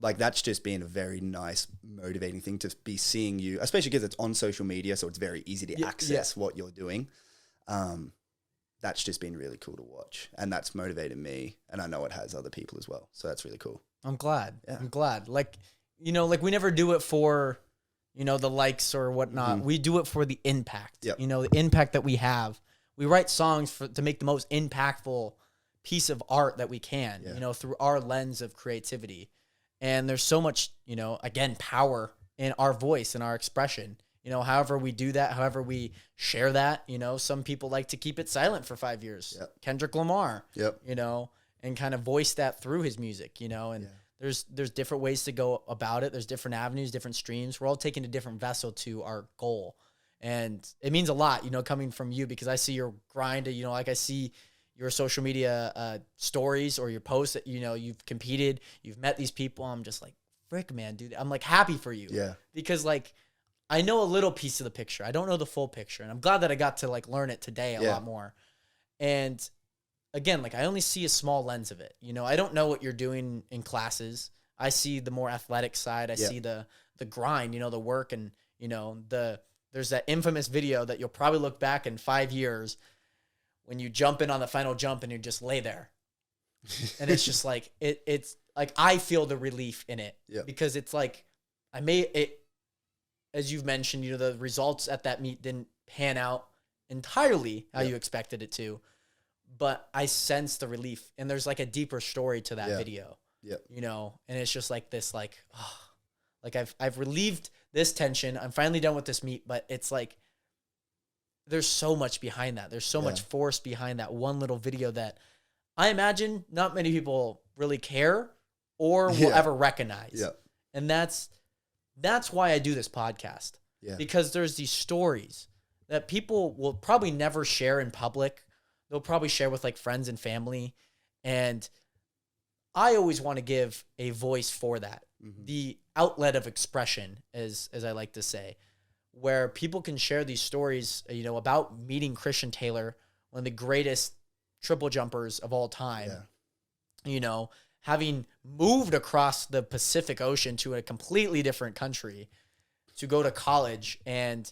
Speaker 2: Like, that's just been a very nice, motivating thing to be seeing you, especially because it's on social media, so it's very easy to access what you're doing. That's just been really cool to watch, and that's motivated me, and I know it has other people as well. So that's really cool.
Speaker 1: I'm glad. Yeah. I'm glad. Like, like we never do it for, the likes or whatnot. We do it for the impact. Yep. The impact that we have. We write songs to make the most impactful piece of art that we can, through our lens of creativity. And there's so much, again, power in our voice and our expression. However we do that, however we share that, some people like to keep it silent for 5 years. Yep. Kendrick Lamar, and kind of voice that through his music, and there's different ways to go about it. There's different avenues, different streams. We're all taking a different vessel to our goal. And it means a lot, coming from you, because I see your grind, like I see your social media stories or your posts that, you've competed, you've met these people. I'm just like, frick, man, dude. I'm like happy for you. Yeah. Because like, I know a little piece of the picture. I don't know the full picture. And I'm glad that I got to like learn it today a lot more. And again, like I only see a small lens of it. I don't know what you're doing in classes. I see the more athletic side. I see the grind, the work, and, there's that infamous video that you'll probably look back in 5 years when you jump in on the final jump and you just lay there. And it's just like, it's like, I feel the relief in it because it's like, I made it, as you've mentioned, the results at that meet didn't pan out entirely how you expected it to, but I sense the relief, and there's like a deeper story to that video, and it's just like this, like, oh, like I've relieved this tension. I'm finally done with this meet, but it's like, there's so much behind that. There's so much force behind that one little video that I imagine not many people really care or will ever recognize. Yeah. And that's why I do this podcast. Yeah. Because there's these stories that people will probably never share in public. They'll probably share with like friends and family. And I always want to give a voice for that. Mm-hmm. The outlet of expression, as I like to say, where people can share these stories, about meeting Christian Taylor, one of the greatest triple jumpers of all time, having moved across the Pacific Ocean to a completely different country to go to college and,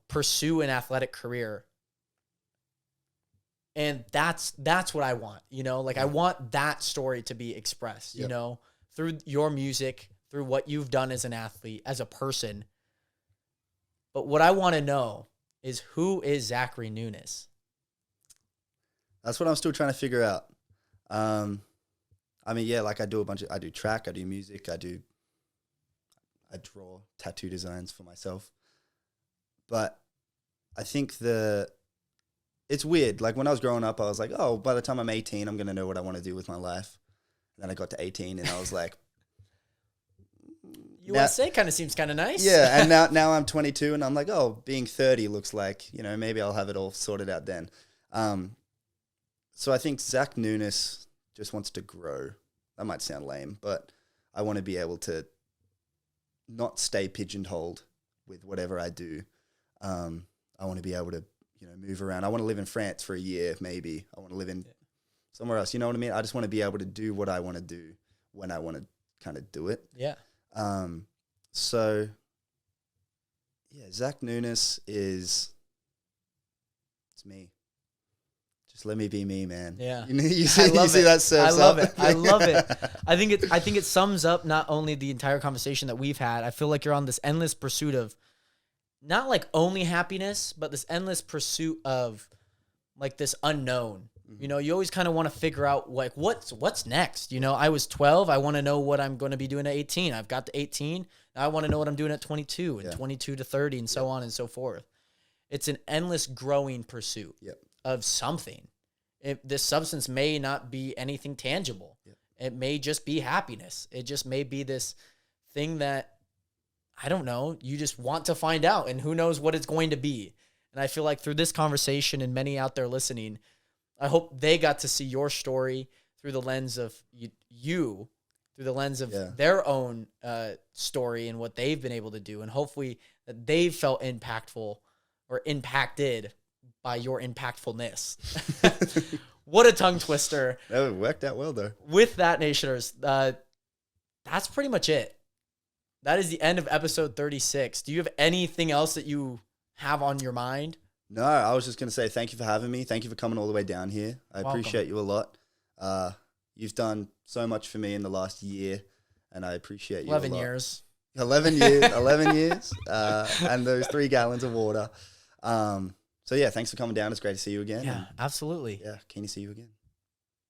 Speaker 1: pursue an athletic career. And that's what I want, I want that story to be expressed, through your music, through what you've done as an athlete, as a person. But what I want to know is, who is Zachary Nunis?
Speaker 2: That's what I'm still trying to figure out. I do track, I do music, I draw tattoo designs for myself. But I think it's weird. Like when I was growing up, I was like, oh, by the time I'm 18, I'm going to know what I want to do with my life. And then I got to 18 and I was like,
Speaker 1: USA kind of seems kind of nice.
Speaker 2: Yeah, and now I'm 22 and I'm like, oh, being 30 looks like, maybe I'll have it all sorted out then. So I think Zach Nunis just wants to grow. That might sound lame, but I want to be able to not stay pigeonholed with whatever I do. I want to be able to, move around. I want to live in France for a year, maybe. I want to live in somewhere else. You know what I mean? I just want to be able to do what I want to do when I want to kind of do it. Yeah. So, Zach Nunis it's me. Just let me be me, man. Yeah. You see that surfs
Speaker 1: I love it. I love it. I think it sums up not only the entire conversation that we've had. I feel like you're on this endless pursuit of not like only happiness, but this endless pursuit of like this unknown. Mm-hmm. You always kind of want to figure out like what's next. I was 12. I want to know what I'm going to be doing at 18. I've got to 18. Now I want to know what I'm doing at 22 and 22 to 30 and so on and so forth. It's an endless growing pursuit of something. This substance may not be anything tangible. Yep. It may just be happiness. It just may be this thing that, I don't know, you just want to find out, and who knows what it's going to be. And I feel like through this conversation and many out there listening, I hope they got to see your story through the lens of you through the lens of their own story and what they've been able to do. And hopefully that they've felt impactful or impacted by your impactfulness. What a tongue twister.
Speaker 2: That worked out well, though.
Speaker 1: With that, Nationers, that's pretty much it. That is the end of episode 36. Do you have anything else that you have on your mind?
Speaker 2: No, I was just going to say thank you for having me. Thank you for coming all the way down here. I appreciate you a lot. You've done so much for me in the last year, and I appreciate you
Speaker 1: 11
Speaker 2: a lot.
Speaker 1: years.
Speaker 2: 11 years. 11 years. And those 3 gallons of water. So, yeah, thanks for coming down. It's great to see you again.
Speaker 1: Yeah, absolutely.
Speaker 2: Yeah, keen to see you again.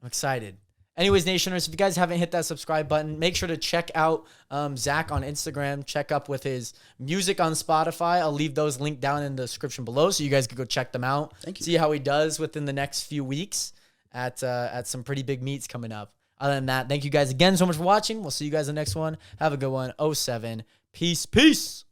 Speaker 1: I'm excited. Anyways, Nationers, if you guys haven't hit that subscribe button, make sure to check out Zach on Instagram. Check up with his music on Spotify. I'll leave those linked down in the description below so you guys can go check them out.
Speaker 2: Thank you.
Speaker 1: See how he does within the next few weeks at some pretty big meets coming up. Other than that, thank you guys again so much for watching. We'll see you guys in the next one. Have a good one. 07. Peace.